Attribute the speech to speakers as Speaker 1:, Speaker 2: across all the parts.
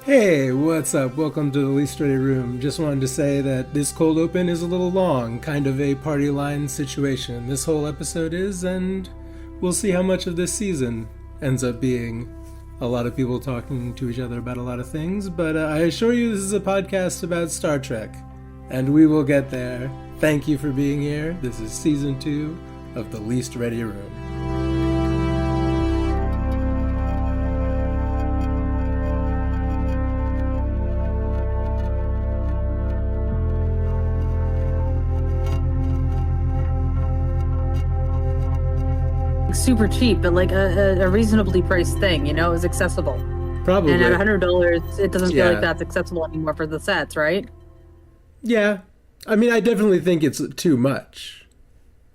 Speaker 1: Hey, what's up? Welcome to the Least Ready Room. Just wanted to say that this cold open is a little long, kind of a party line situation. This whole episode is, and we'll see how much of this season ends up being. A lot of people talking to each other about a lot of things, but I assure you this is a podcast about Star Trek, and we will get there. Thank you for being here. This is Season 2 of the Least Ready Room.
Speaker 2: Super cheap, but like a reasonably priced thing, you know, it was accessible.
Speaker 1: Probably.
Speaker 2: And at $100, it doesn't feel like that's accessible anymore for the sets, right?
Speaker 1: Yeah. I mean, I definitely think it's too much.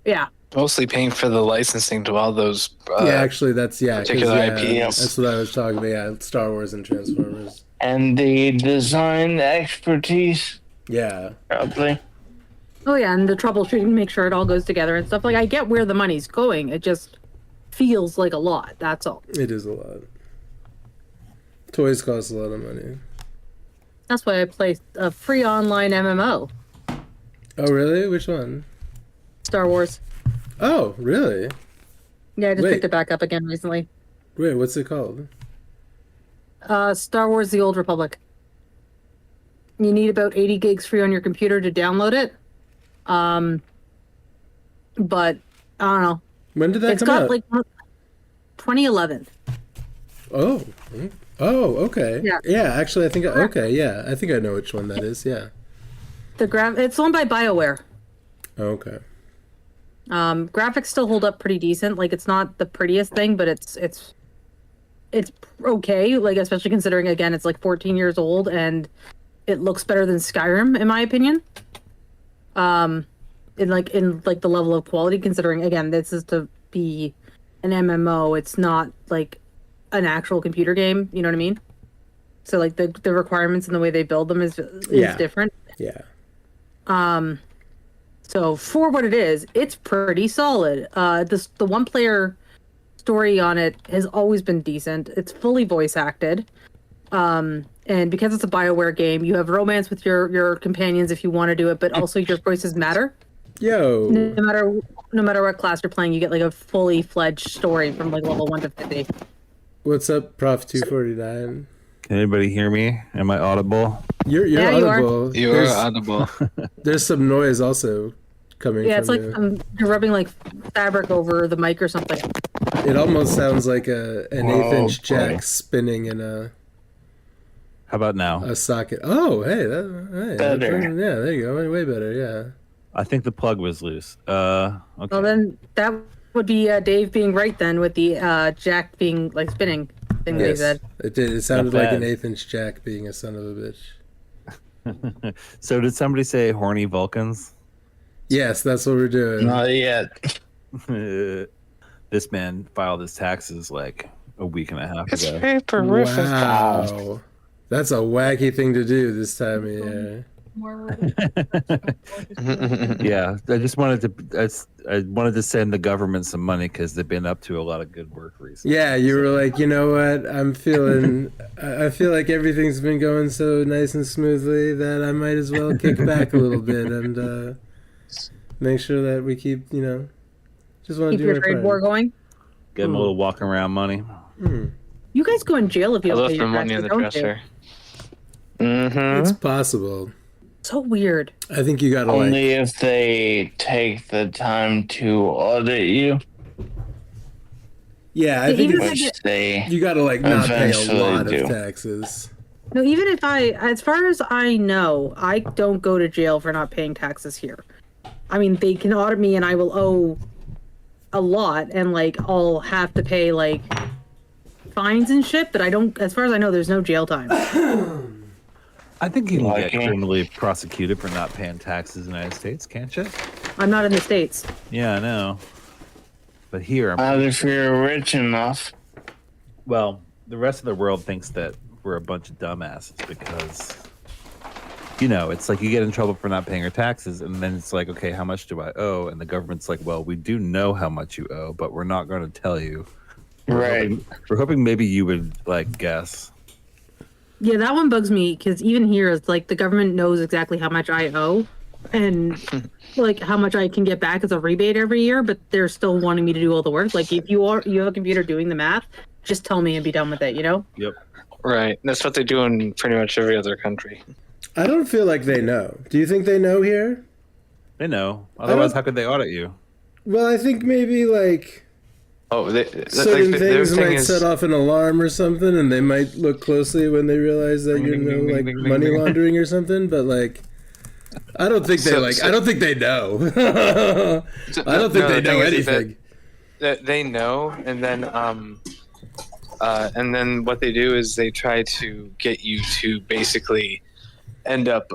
Speaker 2: Yeah.
Speaker 3: Mostly paying for the licensing to all those
Speaker 1: actually, that's
Speaker 3: particular IPs.
Speaker 1: That's what I was talking about. Yeah, Star Wars and Transformers.
Speaker 4: And the design expertise.
Speaker 1: Yeah.
Speaker 4: Probably.
Speaker 2: Oh yeah, and the troubleshooting, make sure it all goes together and stuff. Like, I get where the money's going. It just feels like a lot. That's all.
Speaker 1: It is a lot. Toys cost a lot of money.
Speaker 2: That's why I play a free online MMO.
Speaker 1: Oh, really? Which one?
Speaker 2: Star Wars.
Speaker 1: Oh, really?
Speaker 2: Yeah, I just picked it back up again recently.
Speaker 1: Wait, what's it called?
Speaker 2: Star Wars: The Old Republic. You need about 80 gigs free on your computer to download it. But I don't know.
Speaker 1: When did that come out?
Speaker 2: It's got like 2011.
Speaker 1: Oh. Oh, okay.
Speaker 2: Yeah.
Speaker 1: Yeah, actually, I think I think I know which one that is. Yeah.
Speaker 2: It's owned by BioWare.
Speaker 1: Oh, okay.
Speaker 2: Graphics still hold up pretty decent. Like, it's not the prettiest thing, but it's okay. Like, especially considering, again, it's like 14 years old and it looks better than Skyrim, in my opinion. In the level of quality, considering, again, this is to be an MMO. It's not like an actual computer game. You know what I mean? So like the requirements and the way they build them is different.
Speaker 1: Yeah.
Speaker 2: So for what it is, it's pretty solid. The one player story on it has always been decent. It's fully voice acted. And because it's a BioWare game, you have romance with your companions if you want to do it, but also your voices matter.
Speaker 1: Yo.
Speaker 2: No matter what class you're playing, you get like a fully fledged story from like level 1 to 50.
Speaker 1: What's up, Prof 249?
Speaker 5: Can anybody hear me? Am I audible?
Speaker 1: You're audible.
Speaker 3: You are audible.
Speaker 1: There's some noise also coming from
Speaker 2: it's like
Speaker 1: you.
Speaker 2: You're rubbing like fabric over the mic or something.
Speaker 1: It almost sounds like an eighth-inch jack spinning in a...
Speaker 5: How about now?
Speaker 1: A socket. Oh, hey.
Speaker 4: Better.
Speaker 1: Yeah, there you go. Way better, yeah.
Speaker 5: I think the plug was loose. Okay.
Speaker 2: Well, then that would be Dave being right then with the jack being like spinning thing that he said.
Speaker 1: It did. It sounded like an eighth-inch jack being a son of a bitch.
Speaker 5: So did somebody say horny Vulcans?
Speaker 1: Yes, that's what we're doing.
Speaker 4: Not yet.
Speaker 5: This man filed his taxes like a week and a half
Speaker 3: It's
Speaker 5: ago.
Speaker 3: very horrific.
Speaker 1: Wow. That's a wacky thing to do this time of year.
Speaker 5: Yeah, I just wanted to send the government some money because they've been up to a lot of good work recently.
Speaker 1: Yeah, you were like, you know what? I feel like everything's been going so nice and smoothly that I might as well kick back a little bit and make sure that we keep, just want to
Speaker 2: Keep
Speaker 1: do
Speaker 2: your
Speaker 1: our
Speaker 2: trade
Speaker 1: part.
Speaker 2: war going.
Speaker 5: Get them a little walking around money.
Speaker 2: You guys go in jail if you
Speaker 3: I
Speaker 2: don't
Speaker 3: left
Speaker 2: pay
Speaker 3: my
Speaker 2: your
Speaker 3: money in the
Speaker 2: taxes, don't you?
Speaker 3: dresser.
Speaker 4: Mm-hmm.
Speaker 1: It's possible.
Speaker 2: So weird.
Speaker 1: I think you gotta
Speaker 4: Only if they take the time to audit you.
Speaker 1: Yeah, I think
Speaker 2: Even
Speaker 1: it's,
Speaker 2: if I
Speaker 1: you gotta not pay a
Speaker 4: eventually
Speaker 1: lot
Speaker 4: do.
Speaker 1: of taxes.
Speaker 2: No, even if as far as I know, I don't go to jail for not paying taxes here. I mean, they can audit me and I will owe a lot and like I'll have to pay like fines and shit, but I don't, as far as I know, there's no jail time.
Speaker 5: I think you can get
Speaker 4: Okay.
Speaker 5: criminally prosecuted for not paying taxes in the United States, can't you?
Speaker 2: I'm not in the States.
Speaker 5: Yeah, I know. But here,
Speaker 4: Not if you're rich enough.
Speaker 5: well, the rest of the world thinks that we're a bunch of dumbasses because, it's like you get in trouble for not paying your taxes, and then it's like, okay, how much do I owe? And the government's like, well, we do know how much you owe, but we're not going to tell you.
Speaker 4: Right.
Speaker 5: We're hoping maybe you would, guess.
Speaker 2: Yeah, that one bugs me because even here, it's like the government knows exactly how much I owe and like how much I can get back as a rebate every year, but they're still wanting me to do all the work. Like if you have a computer doing the math, just tell me and be done with it, you know?
Speaker 5: Yep.
Speaker 3: Right. That's what they do in pretty much every other country.
Speaker 1: I don't feel like they know. Do you think they know here?
Speaker 5: They know. Otherwise, how could they audit you?
Speaker 1: Well, I think maybe like
Speaker 3: Oh,
Speaker 1: certain
Speaker 3: their
Speaker 1: things
Speaker 3: thing
Speaker 1: might set off an alarm or something, and they might look closely when they realize that you know, like money laundering or something. But like, I don't think they I don't think they know. I don't think they know anything.
Speaker 3: They know, and then what they do is they try to get you to basically end up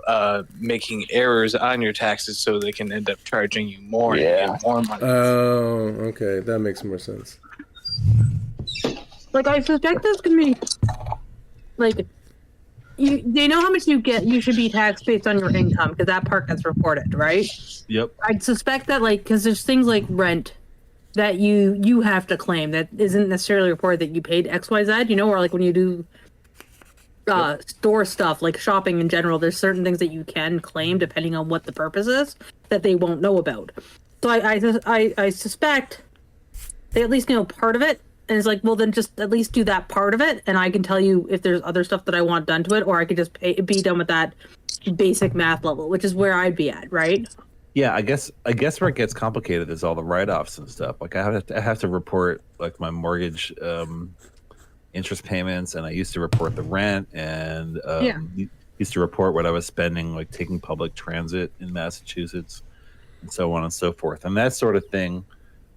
Speaker 3: making errors on your taxes so they can end up charging you more and get more money.
Speaker 1: Oh, okay. That makes more sense.
Speaker 2: Like I suspect there's gonna be like they know how much you should be taxed based on your income because that part gets reported, right?
Speaker 5: Yep.
Speaker 2: I'd suspect that like because there's things like rent that you have to claim that isn't necessarily reported that you paid XYZ, you know, or like when you do store stuff like shopping in general, there's certain things that you can claim depending on what the purpose is that they won't know about. So I suspect they at least know part of it, and it's like, well, then just at least do that part of it, and I can tell you if there's other stuff that I want done to it, or I could just be done with that basic math level, which is where I'd be at, right?
Speaker 5: Yeah, I guess where it gets complicated is all the write-offs and stuff. Like I have to report like my mortgage interest payments, and I used to report the rent, and used to report what I was spending like taking public transit in Massachusetts, and so on and so forth, and that sort of thing.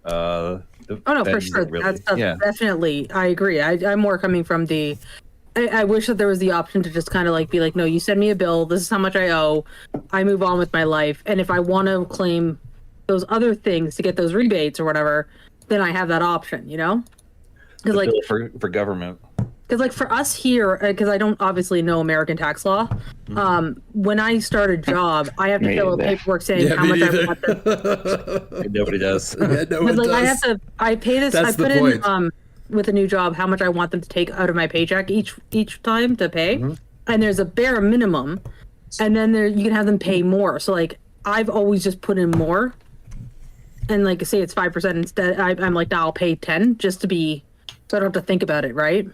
Speaker 2: Oh no, for sure.
Speaker 5: Really,
Speaker 2: that's definitely. I agree. I'm more coming from the. I wish that there was the option to just kind of like be like, no, you send me a bill. This is how much I owe. I move on with my life, and if I want to claim those other things to get those rebates or whatever, then I have that option. You know.
Speaker 5: Because like for government.
Speaker 2: Because like for us here, because I don't obviously know American tax law. When I start a job, I have to fill out paperwork saying how much I want them.
Speaker 5: Nobody does.
Speaker 1: Yeah, no one does.
Speaker 2: I pay this.
Speaker 1: That's
Speaker 2: I put
Speaker 1: the
Speaker 2: in
Speaker 1: point.
Speaker 2: With a new job how much I want them to take out of my paycheck each time to pay, and there's a bare minimum, and then you can have them pay more. So like I've always just put in more, and like say it's 5% instead. I'm like, now I'll pay 10 just to be. So I don't have to think about it, right?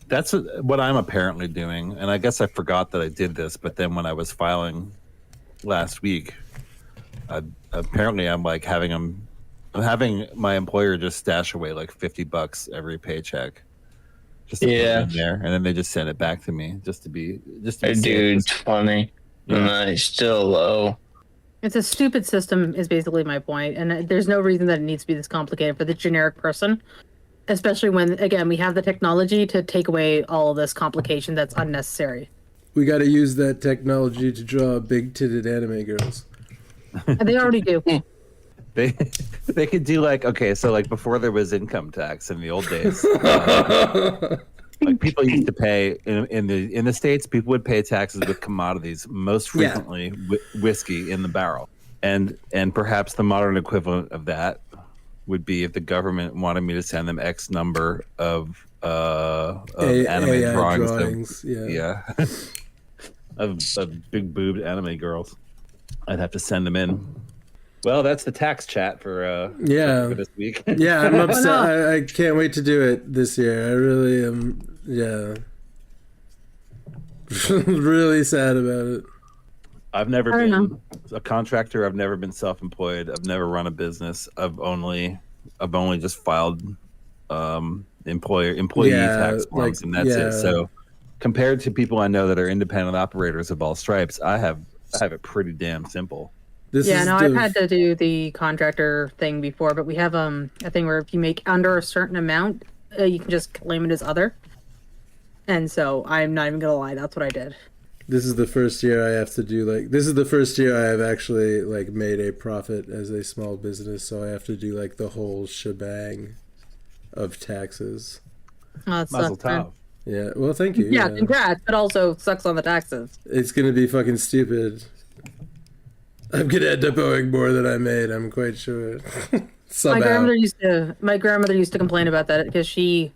Speaker 5: That's what I'm apparently doing, and I guess I forgot that I did this. But then when I was filing last week, apparently I'm like I'm having my employer just stash away like $50 every paycheck, just to put it in there, and then they just send it back to me just to be
Speaker 4: Dude, 20, and I still owe.
Speaker 2: It's a stupid system, is basically my point, and there's no reason that it needs to be this complicated for the generic person. Especially when, again, we have the technology to take away all of this complication that's unnecessary.
Speaker 1: We got to use that technology to draw big-titted anime girls.
Speaker 2: And they already do.
Speaker 5: They could do like, okay, so like before there was income tax in the old days, like people used to pay in the States, people would pay taxes with commodities, most frequently whiskey in the barrel, and perhaps the modern equivalent of that would be if the government wanted me to send them X number of anime
Speaker 1: AI
Speaker 5: drawings.
Speaker 1: Of
Speaker 5: of big boobed anime girls. I'd have to send them in. Well, that's the tax chat for this week.
Speaker 1: Yeah, I'm upset. I can't wait to do it this year. I really am. Yeah, really sad about it.
Speaker 5: I've never been a contractor. I've never been self-employed. I've never run a business. I've only just filed employee tax forms, and that's it. So, compared to people I know that are independent operators of all stripes, I have it pretty damn simple.
Speaker 2: I've had to do the contractor thing before, but we have a thing where if you make under a certain amount, you can just claim it as other. And so I'm not even gonna lie, that's what I did.
Speaker 1: This is the first year I have to do this is the first year I have actually made a profit as a small business, so I have to do the whole shebang of taxes.
Speaker 5: Mazel tov.
Speaker 1: Yeah, well, thank you.
Speaker 2: Yeah, congrats, but also sucks on the taxes.
Speaker 1: It's gonna be fucking stupid. I'm gonna end up owing more than I made, I'm quite sure.
Speaker 2: My grandmother used to complain about that because she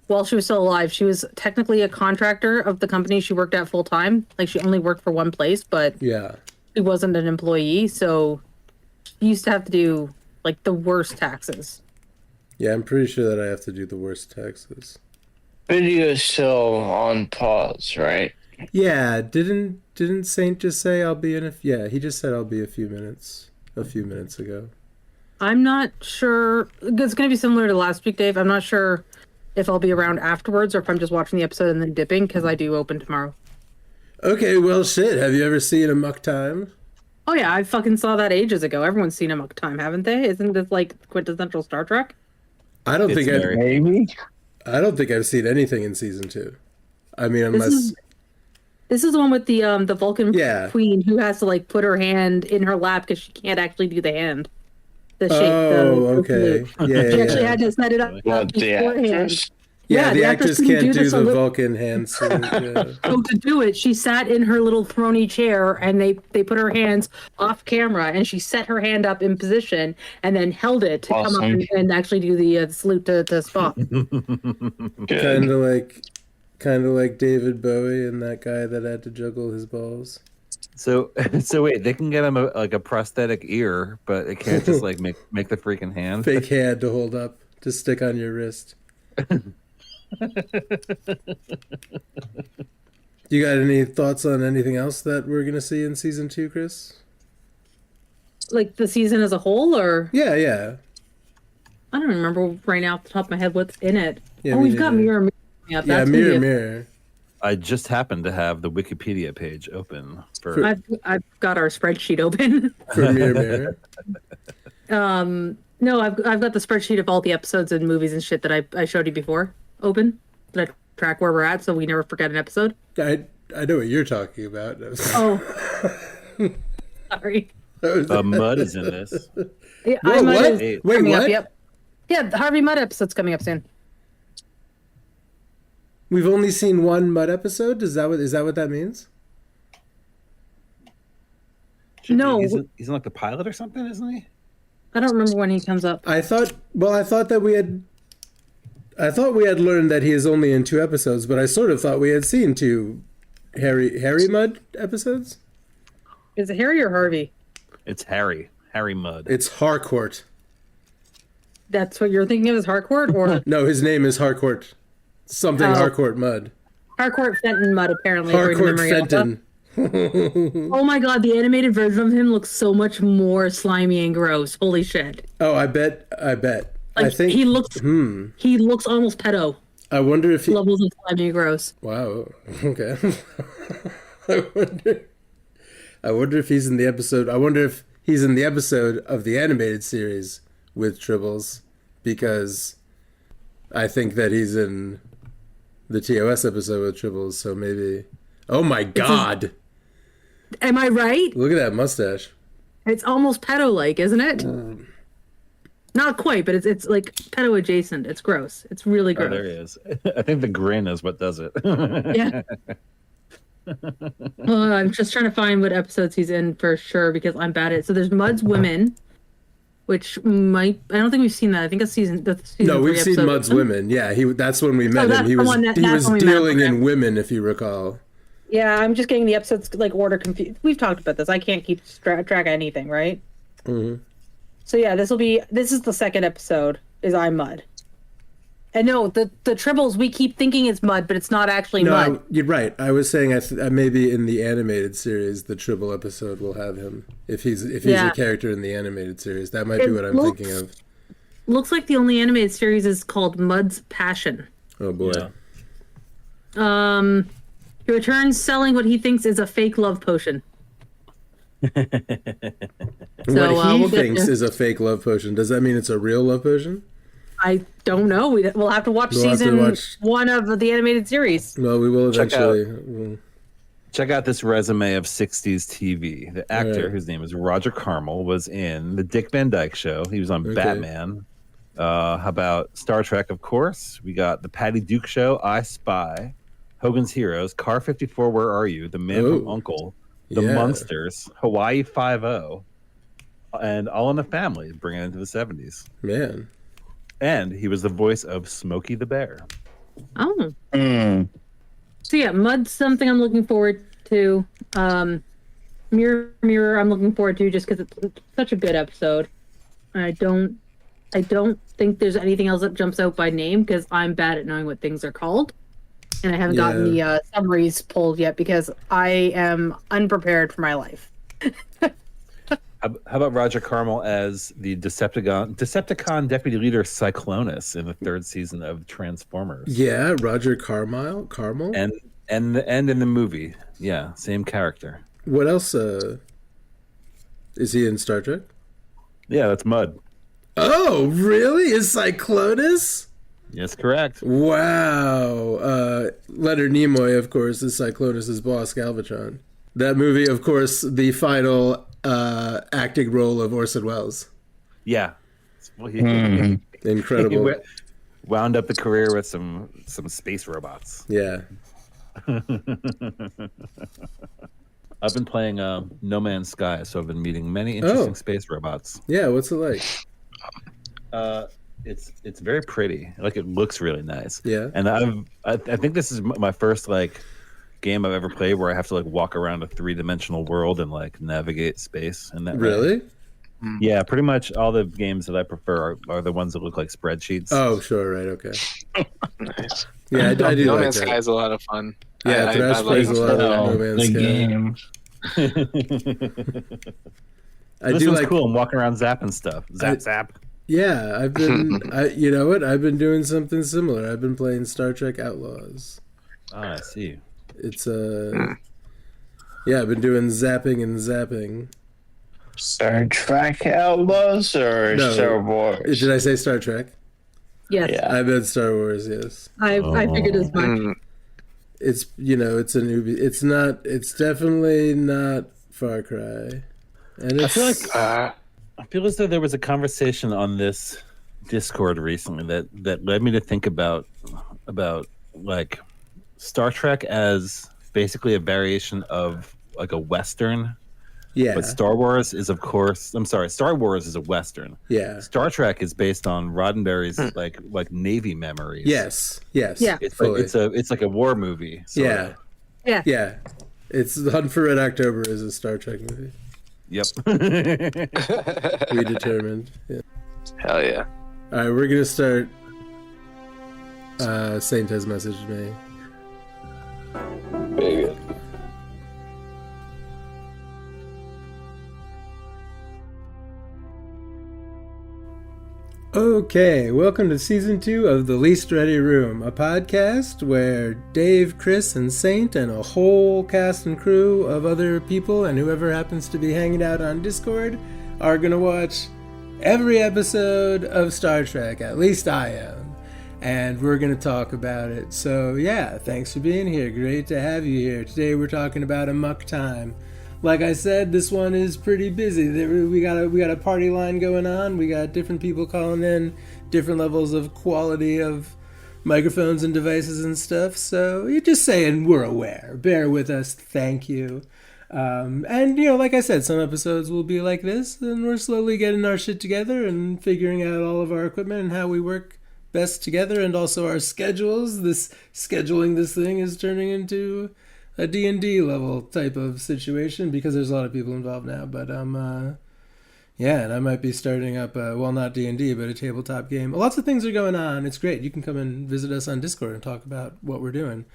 Speaker 2: while she was still alive. She was technically a contractor of the company she worked at full time. Like she only worked for one place, but
Speaker 1: Yeah.
Speaker 2: she wasn't an employee. So she used to have to do like the worst taxes.
Speaker 1: Yeah, I'm pretty sure that I have to do the worst taxes.
Speaker 4: Video's still on pause, right?
Speaker 1: Yeah, didn't Saint just say I'll be in yeah, he just said I'll be a few minutes ago.
Speaker 2: I'm not sure. It's going to be similar to last week, Dave. I'm not sure if I'll be around afterwards or if I'm just watching the episode and then dipping because I do open tomorrow.
Speaker 1: Okay, well, shit. Have you ever seen Amok Time?
Speaker 2: Oh yeah, I fucking saw that ages ago. Everyone's seen Amok Time, haven't they? Isn't this like quintessential Star Trek?
Speaker 1: I don't think
Speaker 4: Maybe.
Speaker 1: I don't think I've seen anything in season 2. I mean, unless
Speaker 2: This is the one with the Vulcan
Speaker 1: Yeah.
Speaker 2: queen who has to like put her hand in her lap because she can't actually do the hand. The shape.
Speaker 1: Oh, okay. Yeah,
Speaker 2: She
Speaker 1: yeah,
Speaker 2: actually
Speaker 1: yeah.
Speaker 2: had to set it up
Speaker 4: What, the
Speaker 2: beforehand.
Speaker 4: actress?
Speaker 1: Yeah,
Speaker 2: the
Speaker 1: the
Speaker 2: actress
Speaker 1: actress
Speaker 2: couldn't
Speaker 1: can't
Speaker 2: do
Speaker 1: do
Speaker 2: this
Speaker 1: the
Speaker 2: on the-
Speaker 1: Vulcan hand salute. Yeah.
Speaker 2: So to do it, she sat in her little throny chair and they put her hands off camera and she set her hand up in position and then held it to come up
Speaker 4: Awesome.
Speaker 2: and actually do the salute to Spock.
Speaker 4: Good.
Speaker 1: Kind of like David Bowie and that guy that had to juggle his balls.
Speaker 5: So wait, they can get him a prosthetic ear, but it can't just like make the freaking hand.
Speaker 1: Fake hand to hold up to stick on your wrist. You got any thoughts on anything else that we're gonna see in season 2, Chris?
Speaker 2: Like the season as a whole, or
Speaker 1: Yeah.
Speaker 2: I don't remember right now off the top of my head what's in it.
Speaker 1: Yeah,
Speaker 2: oh,
Speaker 1: me
Speaker 2: we've got
Speaker 1: neither.
Speaker 2: Mirror. Up.
Speaker 1: Yeah,
Speaker 2: That's gonna be
Speaker 1: mirror,
Speaker 2: a-
Speaker 1: mirror.
Speaker 5: I just happened to have the Wikipedia page open for.
Speaker 2: I've got our spreadsheet open.
Speaker 1: For mirror, mirror.
Speaker 2: No, I've got the spreadsheet of all the episodes and movies and shit that I showed you before open. That I track where we're at so we never forget an episode.
Speaker 1: I know what you're talking about.
Speaker 2: Oh, sorry.
Speaker 5: Mud is in this.
Speaker 2: Yeah,
Speaker 1: Whoa,
Speaker 2: Mud
Speaker 1: what?
Speaker 2: is
Speaker 1: Wait,
Speaker 2: coming up,
Speaker 1: what?
Speaker 2: Yep. Yeah, the Harvey Mudd episode's coming up soon.
Speaker 1: We've only seen one Mud episode. Is that what that means?
Speaker 2: No.
Speaker 5: he's in like the pilot or something, isn't he?
Speaker 2: I don't remember when he comes up.
Speaker 1: I thought that we had learned that he is only in 2 episodes, but I sort of thought we had seen 2 Harry Mudd episodes.
Speaker 2: Is it Harry or Harvey?
Speaker 5: It's Harry Mudd.
Speaker 1: It's Harcourt.
Speaker 2: That's what you're thinking of as Harcourt or
Speaker 1: No, his name is Harcourt. Something
Speaker 2: Oh.
Speaker 1: Harcourt Mudd.
Speaker 2: Harcourt Fenton Mudd apparently. according to
Speaker 1: Harcourt
Speaker 2: Memory Alpha.
Speaker 1: Fenton.
Speaker 2: Oh my god, the animated version of him looks so much more slimy and gross. Holy shit.
Speaker 1: Oh, I bet.
Speaker 2: Like,
Speaker 1: I think
Speaker 2: he looks almost pedo.
Speaker 1: I wonder if he.
Speaker 2: Levels of slimy and gross.
Speaker 1: Wow. Okay. I wonder if he's in the episode. I wonder if he's in the episode of the animated series with Tribbles, because I think that he's in the TOS episode with Tribbles. So maybe. Oh my God!
Speaker 2: Am I right?
Speaker 1: Look at that mustache.
Speaker 2: It's almost pedo-like, isn't it? Not quite, but it's like pedo adjacent. It's gross. It's really
Speaker 5: Oh,
Speaker 2: gross.
Speaker 5: there he is. I think the grin is what does it.
Speaker 2: Yeah. I'm just trying to find what episodes he's in for sure because I'm bad at it. So there's Mudd's Women, which I don't think we've seen that. I think it's season
Speaker 1: No, we've
Speaker 2: 3
Speaker 1: seen
Speaker 2: episode.
Speaker 1: Mudd's Women. Yeah, that's when we met him.
Speaker 2: that's
Speaker 1: He
Speaker 2: the
Speaker 1: was
Speaker 2: one that-
Speaker 1: he
Speaker 2: that's
Speaker 1: was
Speaker 2: when we met
Speaker 1: dealing
Speaker 2: him.
Speaker 1: in women, if you recall.
Speaker 2: Yeah, I'm just getting the episodes like order confused. We've talked about this. I can't keep track of anything, right?
Speaker 1: Mm-hmm.
Speaker 2: So yeah, this is the second episode. Is I'm Mudd. And no, the Tribbles we keep thinking it's Mudd, but it's not actually Mudd.
Speaker 1: You're right. I was saying maybe in the animated series, the Tribble episode will have him if he's
Speaker 2: Yeah.
Speaker 1: a character in the animated series. That might be what I'm thinking of.
Speaker 2: Looks like the only animated series is called Mudd's Passion.
Speaker 1: Oh boy.
Speaker 5: Yeah.
Speaker 2: He returns selling what he thinks is a fake love potion.
Speaker 1: What he
Speaker 2: we'll get
Speaker 1: thinks
Speaker 2: there.
Speaker 1: is a fake love potion. Does that mean it's a real love potion?
Speaker 2: I don't know. We'll have to watch
Speaker 1: We'll have to
Speaker 2: season
Speaker 1: watch-
Speaker 2: 1 of the animated series.
Speaker 1: Well, we will
Speaker 5: Check
Speaker 1: eventually.
Speaker 5: Check out this resume of 60s TV. The actor,
Speaker 1: Right.
Speaker 5: whose name is Roger Carmel, was in The Dick Van Dyke Show. He was on
Speaker 1: Okay.
Speaker 5: Batman. How about Star Trek, of course? We got The Patty Duke Show, I Spy, Hogan's Heroes, Car 54, Where Are You? The Man from
Speaker 1: Oh.
Speaker 5: Uncle, The
Speaker 1: Yeah.
Speaker 5: Munsters, Hawaii Five-0, and All in the Family, bringing it into the 70s.
Speaker 1: Man.
Speaker 5: And he was the voice of Smokey the Bear.
Speaker 2: Oh.
Speaker 4: Mm.
Speaker 2: So yeah, Mud's something I'm looking forward to. Mirror Mirror I'm looking forward to just because it's such a good episode. I don't think there's anything else that jumps out by name because I'm bad at knowing what things are called. And I haven't gotten the summaries pulled yet because I am unprepared for my life.
Speaker 5: How about Roger Carmel as the Decepticon deputy leader Cyclonus in the 3rd season of Transformers?
Speaker 1: Yeah, Roger Carmel.
Speaker 5: And in the movie, yeah, same character.
Speaker 1: What else? Is he in Star Trek?
Speaker 5: Yeah, that's Mud.
Speaker 1: Oh, really? Is Cyclonus?
Speaker 5: Yes, correct.
Speaker 1: Wow. Leonard Nimoy, of course, is Cyclonus' boss, Galvatron. That movie, of course, the final acting role of Orson Welles.
Speaker 5: Yeah.
Speaker 1: Incredible.
Speaker 5: He wound up the career with some space robots.
Speaker 1: Yeah.
Speaker 5: I've been playing No Man's Sky, so I've been meeting many interesting space robots.
Speaker 1: Yeah, what's it like?
Speaker 5: It's very pretty. Like, it looks really nice.
Speaker 1: Yeah.
Speaker 5: And I think this is my first game I've ever played where I have to walk around a 3-dimensional world and navigate space. And that
Speaker 1: Really?
Speaker 5: Yeah, pretty much all the games that I prefer are the ones that look like spreadsheets.
Speaker 1: Oh, sure, right, okay.
Speaker 3: Nice.
Speaker 1: Yeah, I do
Speaker 3: No
Speaker 1: like
Speaker 3: Man's
Speaker 1: that.
Speaker 3: Sky is a lot of fun.
Speaker 1: Yeah, Thrash plays a lot of No Man's Sky.
Speaker 4: Game.
Speaker 5: This one's cool. I'm walking around zapping stuff. Zap.
Speaker 1: Yeah, I've been. You know what? I've been doing something similar. I've been playing Star Trek Outlaws.
Speaker 5: I see.
Speaker 1: It's yeah, I've been doing zapping.
Speaker 4: Star Trek Outlaws or
Speaker 1: No.
Speaker 4: Star Wars?
Speaker 1: Did I say Star Trek?
Speaker 2: Yes,
Speaker 4: Yeah.
Speaker 1: I meant Star Wars. Yes.
Speaker 2: I figured as much.
Speaker 1: It's it's a newbie. It's not. It's definitely not Far Cry. And it's,
Speaker 5: I feel as though there was a conversation on this Discord recently that led me to think about Star Trek as basically a variation of a Western.
Speaker 1: yeah,
Speaker 5: But Star Wars is, of course, Star Wars is a Western.
Speaker 1: yeah,
Speaker 5: Star Trek is based on Roddenberry's like Navy memories.
Speaker 1: yes.
Speaker 2: Yeah.
Speaker 5: It's like a war movie.
Speaker 1: Yeah,
Speaker 2: Yeah.
Speaker 1: yeah. It's The Hunt for Red October is a Star Trek movie.
Speaker 5: Yep.
Speaker 1: We determined. Yeah.
Speaker 3: Hell yeah.
Speaker 1: All right, we're gonna start. Saint has messaged me.
Speaker 4: Very good.
Speaker 1: Okay, welcome to season 2 of The Least Ready Room, a podcast where Dave, Chris, and Saint, and a whole cast and crew of other people and whoever happens to be hanging out on Discord are gonna watch every episode of Star Trek. At least I am. And we're gonna talk about it. So yeah, thanks for being here. Great to have you here. Today we're talking about Amok Time. Like I said, this one is pretty busy. We got a party line going on. We got different people calling in, different levels of quality of microphones and devices and stuff. So you're just saying we're aware. Bear with us. Thank you. And like I said, some episodes will be like this, and we're slowly getting our shit together and figuring out all of our equipment and how we work best together, and also our schedules. Scheduling this thing is turning into a D&D level type of situation because there's a lot of people involved now. But and I might be starting up not D&D, but a tabletop game. Lots of things are going on. It's great. You can come and visit us on Discord and talk about what we're doing.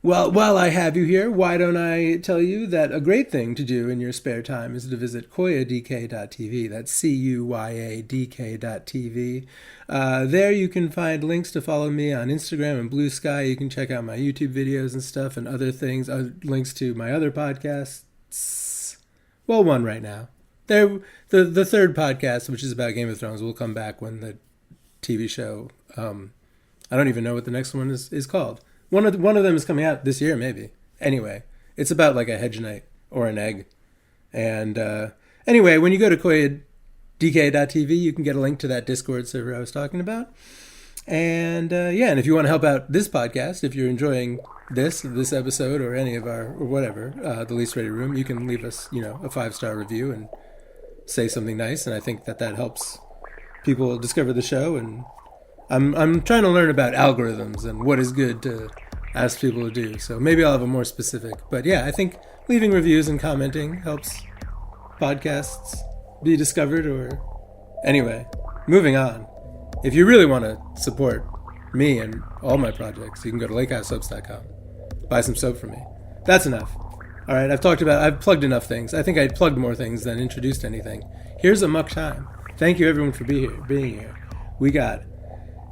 Speaker 1: While I have you here, why don't I tell you that a great thing to do in your spare time is to visit koyadk.tv. That's CUYADK.tv. There you can find links to follow me on Instagram and Blue Sky. You can check out my YouTube videos and stuff and other things, links to my other podcasts. Well, one right now. The third podcast, which is about Game of Thrones, will come back when the TV show, I don't even know what the next one is called. One of them is coming out this year, maybe. Anyway, it's about like a hedge knight or an egg. And anyway, when you go to koyadk.tv, you can get a link to that Discord server I was talking about. And and if you want to help out this podcast, if you're enjoying this episode or any of our, or whatever, The Least Ready Room, you can leave us, a 5-star review and say something nice. And I think that helps people discover the show and I'm trying to learn about algorithms and what is good to ask people to do. So maybe I'll have a more specific. But yeah, I think leaving reviews and commenting helps podcasts be discovered. Or anyway, moving on. If you really want to support me and all my projects, you can go to lakehousesubs.com. Buy some soap from me. That's enough. All right, I've plugged enough things. I think I plugged more things than introduced anything. Here's Amok Time. Thank you everyone for being here. We got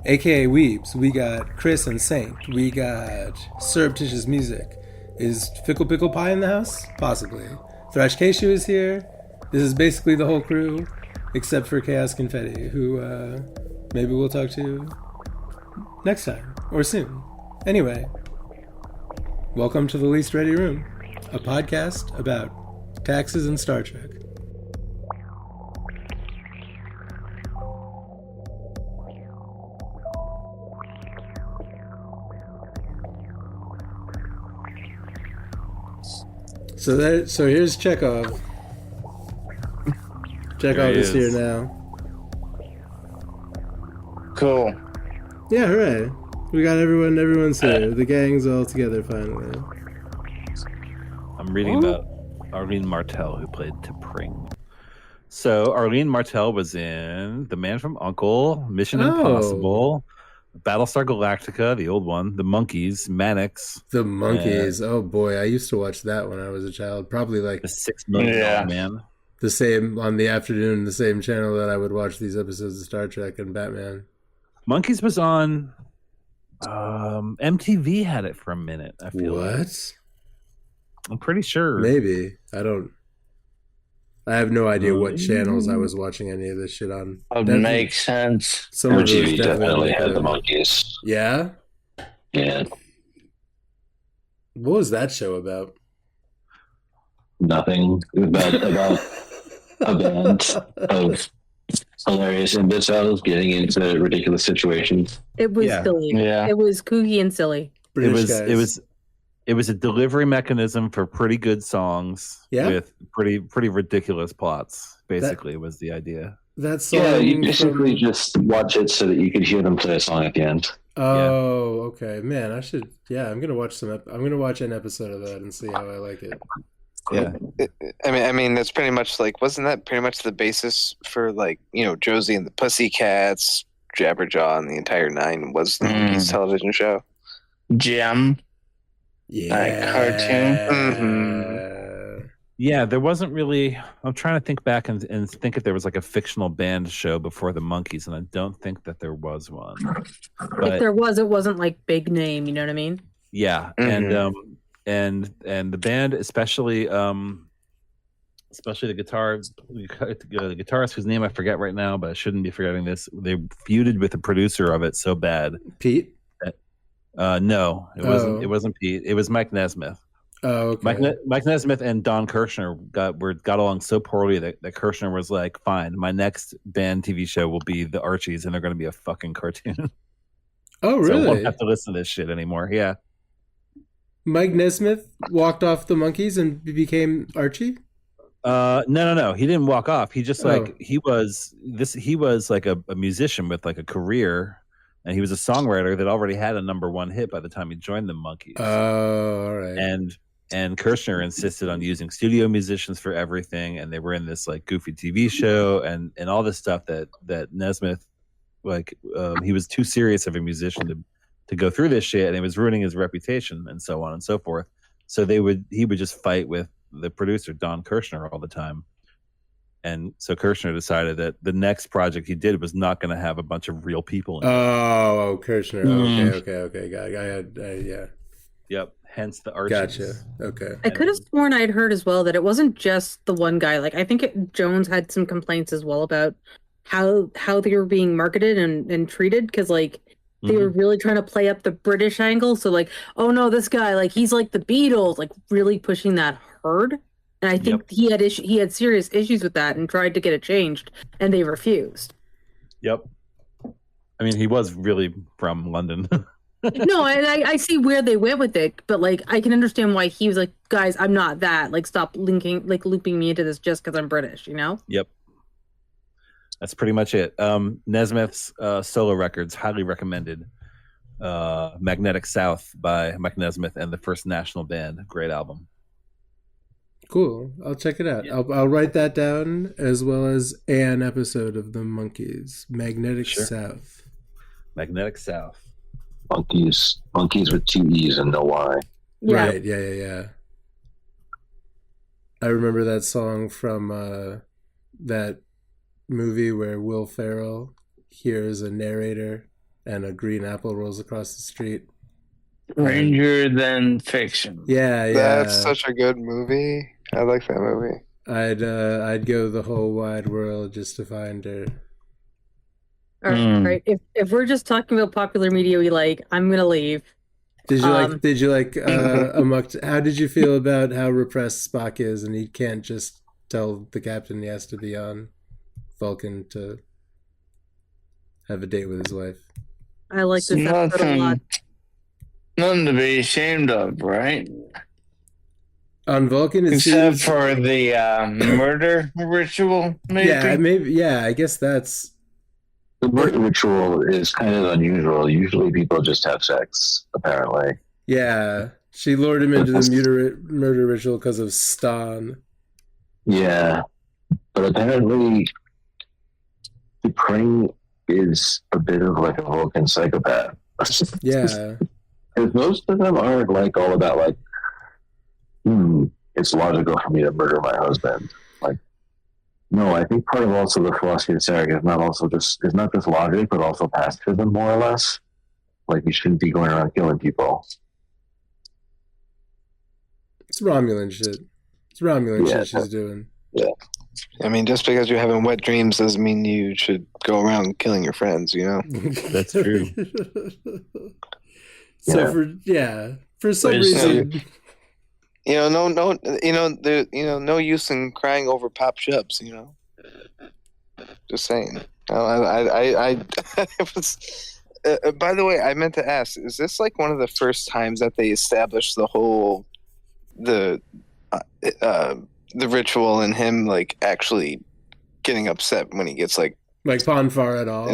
Speaker 1: AKA Weebs. We got Chris and Saint. We got SurreptitiousMusic. Is Fickle Pickle Pie in the house? Possibly. Thrash Keishu is here. This is basically the whole crew, except for Chaos Confetti, who maybe we'll talk to next time or soon. Anyway, welcome to the Least Ready Room, a podcast about taxes and Star Trek. So here's Chekhov. Chekhov is here now.
Speaker 4: Cool.
Speaker 1: Yeah, hooray. We got everyone's here. The gang's all together finally.
Speaker 5: I'm reading about Arlene Martell, who played T'Pring. So Arlene Martell was in The Man from U.N.C.L.E., Mission Impossible, Battlestar Galactica, the old one, The Monkees, Mannix.
Speaker 1: The Monkees. Oh boy, I used to watch that when I was a child. Probably like
Speaker 5: The $6 Million Man.
Speaker 1: The same on the afternoon, the same channel that I would watch these episodes of Star Trek and Batman.
Speaker 5: Monkees was on MTV had it for a minute, I feel like. I'm pretty sure.
Speaker 1: Maybe. I have no idea what channels I was watching any of this shit on.
Speaker 4: Would make sense.
Speaker 6: MTV definitely had the Monkees.
Speaker 1: Yeah?
Speaker 6: Yeah.
Speaker 1: What was that show about?
Speaker 6: Nothing about a band of hilarious imbeciles getting into ridiculous situations.
Speaker 2: It was silly.
Speaker 4: Yeah.
Speaker 2: It was kooky and silly.
Speaker 5: It was a delivery mechanism for pretty good songs with pretty ridiculous plots. Basically, was the idea.
Speaker 1: That song.
Speaker 6: Yeah, you basically just watch it so that you could hear them play a song at the end.
Speaker 1: Oh, okay, man. I should. Yeah, I'm gonna watch I'm gonna watch an episode of that and see how I like it.
Speaker 5: Yeah,
Speaker 3: I mean, that's pretty much like, wasn't that pretty much the basis for, like, you know, Josie and the Pussycats, Jabberjaw, and the entire nine was the Monkees television show?
Speaker 4: Gem.
Speaker 1: Yeah.
Speaker 4: Cartoon.
Speaker 1: Mm-hmm.
Speaker 5: Yeah, there wasn't really. I'm trying to think back and think if there was like a fictional band show before the Monkees, and I don't think that there was one. But,
Speaker 2: if there was, it wasn't like big name. You know what I mean?
Speaker 5: Yeah, and the band, especially the guitarist whose name I forget right now, but I shouldn't be forgetting this. They feuded with the producer of it so bad.
Speaker 1: Pete?
Speaker 5: No, it wasn't. It wasn't Pete. It was Mike Nesmith.
Speaker 1: Oh, okay.
Speaker 5: Mike Nesmith and Don Kirshner got along so poorly that Kirshner was like, "Fine, my next band TV show will be the Archies, and they're going to be a fucking cartoon."
Speaker 1: Oh, really?
Speaker 5: So I won't have to listen to this shit anymore. Yeah.
Speaker 1: Mike Nesmith walked off the Monkees and became Archie?
Speaker 5: No. He didn't walk off. He just he was like a musician with like a career, and he was a songwriter that already had a #1 hit by the time he joined the Monkees.
Speaker 1: Oh, all right.
Speaker 5: And Kirshner insisted on using studio musicians for everything, and they were in this like goofy TV show and all this stuff that Nesmith, like, he was too serious of a musician to go through this shit, and it was ruining his reputation and so on and so forth. So he would just fight with the producer Don Kirshner all the time. And so Kirshner decided that the next project he did was not going to have a bunch of real people in it.
Speaker 1: Oh, Kirshner. Okay. Got it. Yeah.
Speaker 5: Yep. Hence the Archies.
Speaker 1: Gotcha. Okay.
Speaker 2: I could have sworn I'd heard as well that it wasn't just the one guy. Like, I think Jones had some complaints as well about how they were being marketed and treated, because like they were really trying to play up the British angle. So like, oh no, this guy, like, he's like the Beatles, like really pushing that hard. And I think he had serious issues with that and tried to get it changed, and they refused.
Speaker 5: Yep. I mean, he was really from London.
Speaker 2: No, and I see where they went with it, but like, I can understand why he was like, guys, I'm not that. Like, stop looping me into this just because I'm British, you know?
Speaker 5: Yep. That's pretty much it. Nesmith's solo records, highly recommended. Magnetic South by Mike Nesmith and the First National Band. Great album.
Speaker 1: Cool. I'll check it out.
Speaker 5: Yeah.
Speaker 1: I'll write that down, as well as an episode of the Monkees. Magnetic South.
Speaker 5: Magnetic South.
Speaker 6: Monkeys with 2 E's and no Y.
Speaker 2: Yeah.
Speaker 1: Right. Yeah. I remember that song from that movie where Will Ferrell hears a narrator and a green apple rolls across the street.
Speaker 4: Stranger Than Fiction.
Speaker 1: Yeah.
Speaker 3: That's such a good movie. I like that movie.
Speaker 1: I'd go the whole wide world just to find her.
Speaker 2: All right. If we're just talking about popular media we like, I'm gonna leave.
Speaker 1: Did you like Amok? How did you feel about how repressed Spock is, and he can't just tell the captain he has to be on Vulcan to have a date with his wife?
Speaker 2: I like this episode a lot.
Speaker 4: Nothing to be ashamed of, right?
Speaker 1: On Vulcan,
Speaker 4: Except for the murder ritual, maybe?
Speaker 1: Yeah, I guess that's...
Speaker 6: The murder ritual is kind of unusual. Usually people just have sex, apparently.
Speaker 1: Yeah, she lured him into the murder ritual because of Stan.
Speaker 6: Yeah, but apparently Dupree is a bit of like a Vulcan psychopath.
Speaker 1: Yeah.
Speaker 6: Because most of them aren't like all about like, it's logical for me to murder my husband. Like, no, I think part of also the philosophy of Sarek is not just logic, but also pacifism, more or less. Like, you shouldn't be going around killing people.
Speaker 1: It's Romulan shit. Shit she's doing.
Speaker 6: Yeah.
Speaker 3: I mean, just because you're having wet dreams doesn't mean you should go around killing your friends, you know?
Speaker 5: That's true.
Speaker 1: For some reason...
Speaker 3: no use in crying over pop chubs, you know. Just saying. I was. By the way, I meant to ask: is this like one of the first times that they established the ritual and him like actually getting upset when he gets like
Speaker 1: Ponfar at all?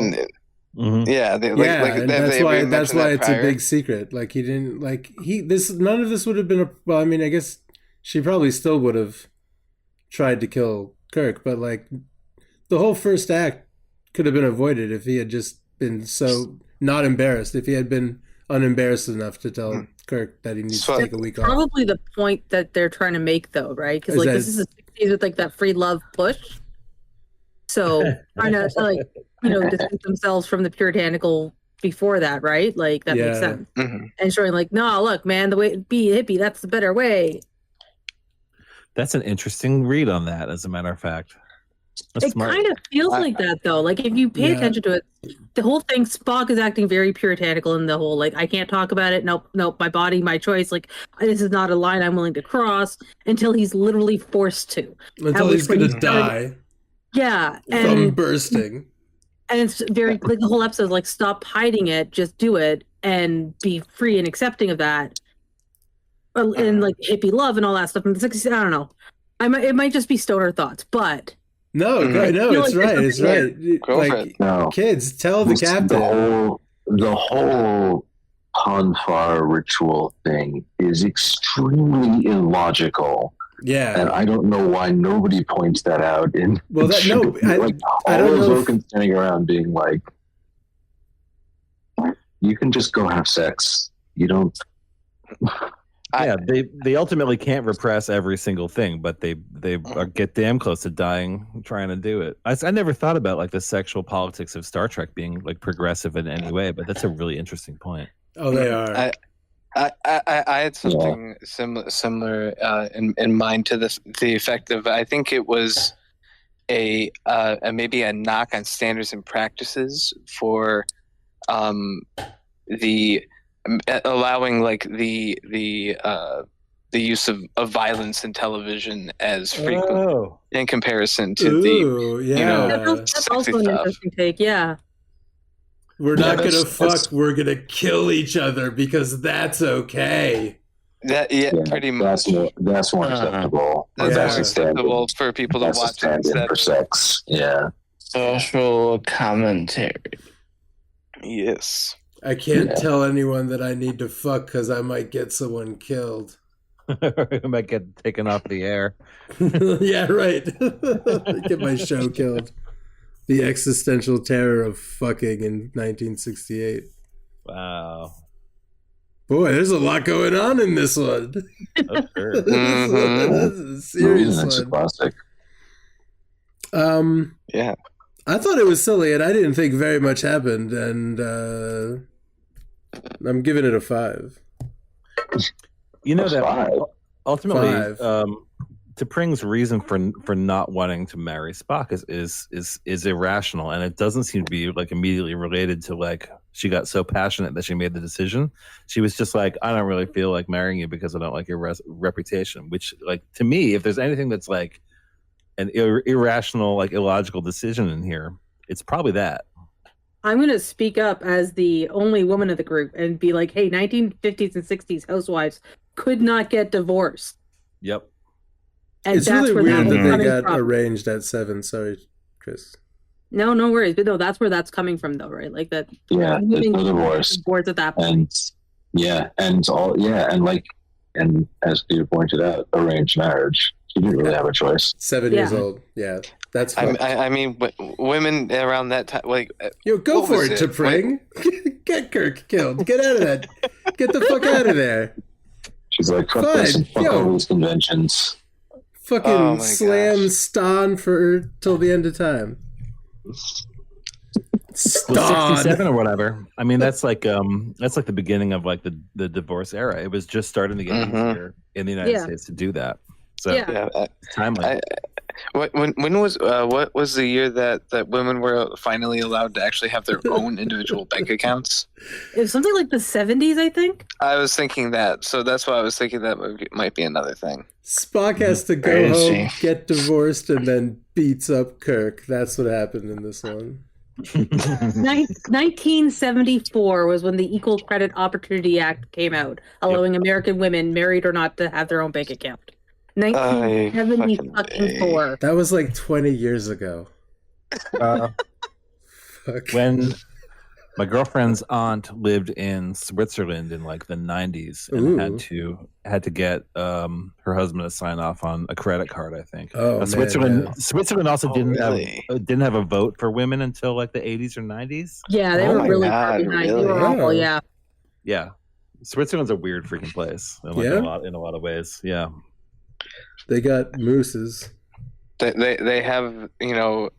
Speaker 3: Yeah,
Speaker 1: that's why it's a big secret. Like, he didn't none of this would have been I mean, I guess she probably still would have tried to kill Kirk, but like the whole first act could have been avoided if he had just been so not embarrassed, if he had been unembarrassed enough to tell Kirk that he needs to take a week off.
Speaker 2: Probably the point that they're trying to make, though, right? Because like this is the 60s with like that free love push. So trying to distance themselves from the puritanical before that, right? Like that makes sense. Mm-hmm. And showing like, no, look, man, the way be hippie, that's the better way.
Speaker 5: That's an interesting read on that, as a matter of fact. That's smart.
Speaker 2: Kind of feels like that, though. Like, if you pay attention to it, the whole thing, Spock is acting very puritanical in the whole, like, I can't talk about it. Nope, my body, my choice. Like, this is not a line I'm willing to cross, until he's literally forced to.
Speaker 1: Until he's going to die.
Speaker 2: Yeah.
Speaker 1: From bursting.
Speaker 2: And it's very, like, the whole episode is like, stop hiding it, just do it, and be free and accepting of that. And, like, hippie love and all that stuff. And it's like, I don't know. It might just be stoner thoughts, but...
Speaker 1: No, it's right. It's right. Like, kids, tell the captain.
Speaker 6: The whole Ponfar ritual thing is extremely illogical.
Speaker 1: Yeah,
Speaker 6: and I don't know why nobody points that out. I don't know. Vulcans standing around being like, "You can just go have sex. You don't."
Speaker 5: Yeah, they ultimately can't repress every single thing, but they get damn close to dying trying to do it. I never thought about like the sexual politics of Star Trek being like progressive in any way, but that's a really interesting point.
Speaker 1: Oh, they are.
Speaker 3: I had something similar in mind to the effect of, I think it was a maybe a knock on standards and practices for the allowing like the use of violence in television as frequent in comparison to
Speaker 2: that's also an interesting take. Yeah,
Speaker 1: we're not gonna fuck. We're gonna kill each other because that's okay.
Speaker 3: Pretty much.
Speaker 6: That's more acceptable.
Speaker 3: That's more acceptable for people to watch
Speaker 6: instead for sex. Yeah.
Speaker 4: social commentary.
Speaker 3: Yes.
Speaker 1: I can't
Speaker 6: Yeah.
Speaker 1: tell anyone that I need to fuck because I might get someone killed.
Speaker 5: I might get taken off the air.
Speaker 1: Yeah, right. Get my show killed. The existential terror of fucking in 1968.
Speaker 5: Wow.
Speaker 1: Boy, there's a lot going on in this one.
Speaker 5: Oh, sure.
Speaker 1: This is a serious
Speaker 6: That's a
Speaker 1: one.
Speaker 6: classic.
Speaker 3: Yeah.
Speaker 1: I thought it was silly, and I didn't think very much happened, and I'm giving it a 5.
Speaker 5: You know
Speaker 6: That's
Speaker 5: that
Speaker 6: five.
Speaker 5: ultimately,
Speaker 1: 5.
Speaker 5: T'Pring's reason for not wanting to marry Spock is irrational, and it doesn't seem to be like immediately related to like she got so passionate that she made the decision. She was just like, I don't really feel like marrying you because I don't like your reputation. Which, like, to me, if there's anything that's like an irrational, like illogical decision in here, it's probably that.
Speaker 2: I'm going to speak up as the only woman of the group and be like, hey, 1950s and 60s housewives could not get divorced.
Speaker 5: Yep.
Speaker 2: And
Speaker 1: It's
Speaker 2: that's
Speaker 1: really
Speaker 2: where
Speaker 1: weird
Speaker 2: that
Speaker 1: that
Speaker 2: was
Speaker 1: they
Speaker 2: coming
Speaker 1: got
Speaker 2: from.
Speaker 1: arranged at 7. Sorry, Chris.
Speaker 2: No, no worries. But no, that's where that's coming from, though, right? Like that.
Speaker 6: Yeah, there's no divorce.
Speaker 2: Divorce at that point.
Speaker 6: And and as Peter pointed out, arranged marriage. She didn't really have a choice.
Speaker 1: 7 years old. Yeah, that's fucked.
Speaker 3: I mean, women around that time, like,
Speaker 1: Yo, go
Speaker 3: what
Speaker 1: for
Speaker 3: was
Speaker 1: it,
Speaker 3: it?
Speaker 1: T'Pring. Get Kirk killed. Get out of that. Get the fuck out of there.
Speaker 6: She's like, fuck this and
Speaker 1: Fine,
Speaker 6: fuck
Speaker 1: yo.
Speaker 6: all these conventions.
Speaker 1: Fucking
Speaker 3: Oh my
Speaker 1: slam
Speaker 3: gosh.
Speaker 1: Stan for till the end of time.
Speaker 5: Well, 67
Speaker 1: Stan.
Speaker 5: or whatever. I mean, that's like the beginning of like the divorce era. It was just starting to get
Speaker 3: Mhm.
Speaker 5: easier in the United
Speaker 2: Yeah.
Speaker 5: States to do that. So
Speaker 2: Yeah.
Speaker 3: Yeah.
Speaker 5: it's timely.
Speaker 3: When was what was the year that women were finally allowed to actually have their own individual bank accounts?
Speaker 2: It was something like the 70s, I think.
Speaker 3: I was thinking that, so that's why I was thinking that might be another thing.
Speaker 1: Spock has to go
Speaker 4: Crazy.
Speaker 1: home, get divorced, and then beats up Kirk. That's what happened in this one.
Speaker 2: 1974 was when the Equal Credit Opportunity Act came out, allowing American women, married or not, to have their own bank account. 1974.
Speaker 1: That was like 20 years ago. Fuck.
Speaker 5: When my girlfriend's aunt lived in Switzerland in like the 90s and
Speaker 1: Ooh.
Speaker 5: had to get her husband to sign off on a credit card, I think.
Speaker 1: Oh, man,
Speaker 5: Switzerland
Speaker 1: yeah.
Speaker 5: Switzerland also
Speaker 3: Oh,
Speaker 5: didn't
Speaker 3: really?
Speaker 5: have a vote for women until like the 80s or 90s.
Speaker 2: Yeah, they
Speaker 3: Oh
Speaker 2: were
Speaker 3: my
Speaker 2: really
Speaker 3: God,
Speaker 2: far behind. They
Speaker 3: really?
Speaker 2: were awful,
Speaker 1: Oh.
Speaker 2: yeah.
Speaker 5: Yeah. Switzerland's a weird freaking place. Like,
Speaker 1: Yeah?
Speaker 5: in a lot of ways. Yeah.
Speaker 1: They got mooses.
Speaker 3: They have, you know,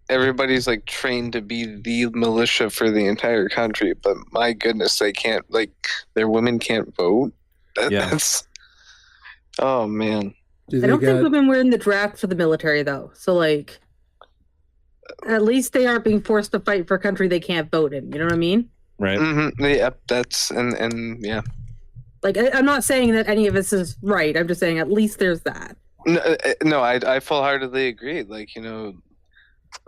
Speaker 3: everybody's like trained to be the militia for the entire country, but my goodness, they can't, like, their women can't vote.
Speaker 5: Yeah.
Speaker 3: That's, oh man.
Speaker 1: Do
Speaker 2: I
Speaker 1: they
Speaker 2: don't think
Speaker 1: got
Speaker 2: women were in the draft for the military, though. So, like, at least they aren't being forced to fight for a country they can't vote in. You know what I mean?
Speaker 5: Right.
Speaker 3: Mm-hmm. Yep, that's and yeah.
Speaker 2: Like, I'm not saying that any of this is right. I'm just saying at least there's that.
Speaker 3: No, I full-heartedly agree. Like, you know,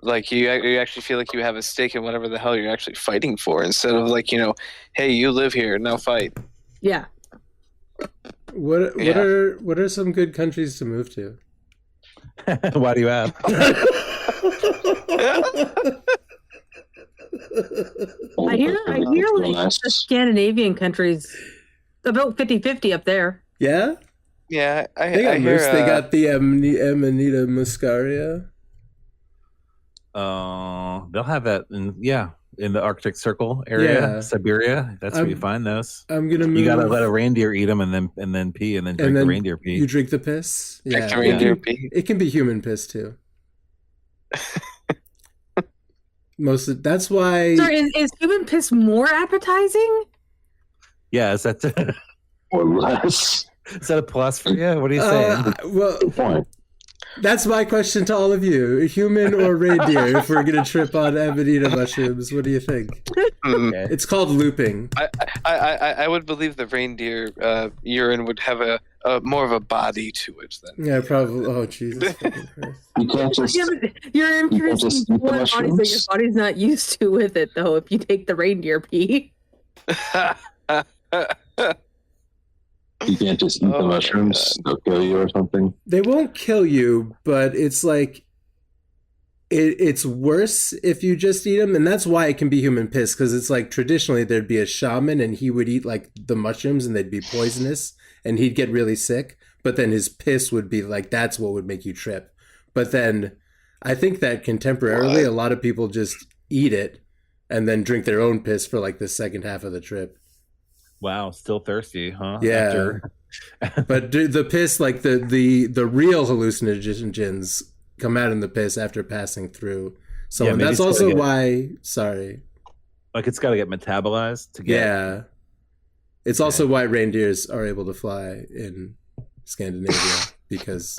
Speaker 3: like you actually feel like you have a stake in whatever the hell you're actually fighting for, instead of like, you know, hey, you live here, now fight.
Speaker 2: Yeah.
Speaker 1: what
Speaker 3: Yeah.
Speaker 1: what are some good countries to move to?
Speaker 5: Why do you ask?
Speaker 2: I hear like the Scandinavian countries about 50-50 up there.
Speaker 1: Yeah?
Speaker 3: Yeah,
Speaker 1: They got
Speaker 3: I hear.
Speaker 1: moose. They got the Amanita muscaria.
Speaker 5: They'll have that in the Arctic Circle area,
Speaker 1: Yeah.
Speaker 5: Siberia. That's where you
Speaker 1: I'm-
Speaker 5: find those.
Speaker 1: I'm gonna move.
Speaker 5: You gotta let a reindeer eat them and then pee and then drink the reindeer pee.
Speaker 1: You drink the piss.
Speaker 3: Drink
Speaker 1: Yeah,
Speaker 3: the
Speaker 1: it
Speaker 3: reindeer
Speaker 1: can-
Speaker 3: pee.
Speaker 1: It can be human piss too. That's why.
Speaker 2: Sorry, is human piss more appetizing?
Speaker 5: Yeah, is that
Speaker 6: Or less.
Speaker 5: is that a plus for you? What are you saying?
Speaker 1: Well,
Speaker 6: Good point.
Speaker 1: that's my question to all of you: human or reindeer? If we're gonna trip on amanita mushrooms, what do you think?
Speaker 3: Mm.
Speaker 5: Okay.
Speaker 1: It's called looping.
Speaker 3: I would believe the reindeer urine would have a more of a body to it than.
Speaker 1: Yeah, probably. Oh, Jesus fucking Christ!
Speaker 6: You can't just.
Speaker 2: Yeah, but you're introducing
Speaker 6: just eat the
Speaker 2: one body that your
Speaker 6: mushrooms?
Speaker 2: body's not used to with it, though, if you take the reindeer pee.
Speaker 6: You can't just eat
Speaker 3: Oh
Speaker 6: the
Speaker 3: my
Speaker 6: mushrooms. They'll kill you or something.
Speaker 1: They won't kill you, but it's like it's worse if you just eat them, and that's why it can be human piss, because it's like traditionally there'd be a shaman and he would eat like the mushrooms and they'd be poisonous and he'd get really sick, but then his piss would be like, that's what would make you trip. But then I think that contemporarily a lot of people just eat it and then drink their own piss for like the second half of the trip.
Speaker 5: Wow, still thirsty, huh?
Speaker 1: Yeah. But the piss, like the real hallucinogens come out in the piss after passing through someone. That's also why. Sorry.
Speaker 5: Like it's got to get metabolized to get.
Speaker 1: Yeah. It's also why reindeers are able to fly in Scandinavia, because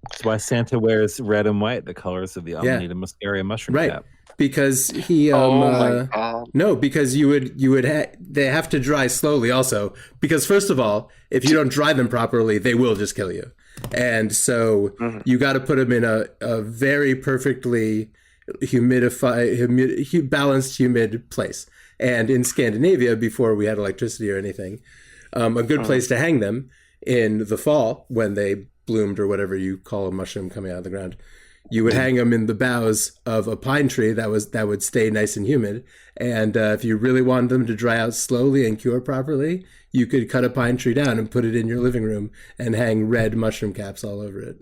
Speaker 5: that's why Santa wears red and white, the colors of the Amanita muscaria mushroom cap.
Speaker 1: Because he because they have to dry slowly also, because first of all, if you don't dry them properly, they will just kill you. And so you got to put them in a very perfectly balanced humid place. And in Scandinavia, before we had electricity or anything, a good place to hang them in the fall when they bloomed, or whatever you call a mushroom coming out of the ground, you would hang them in the boughs of a pine tree that would stay nice and humid. And if you really wanted them to dry out slowly and cure properly, you could cut a pine tree down and put it in your living room and hang red mushroom caps all over it.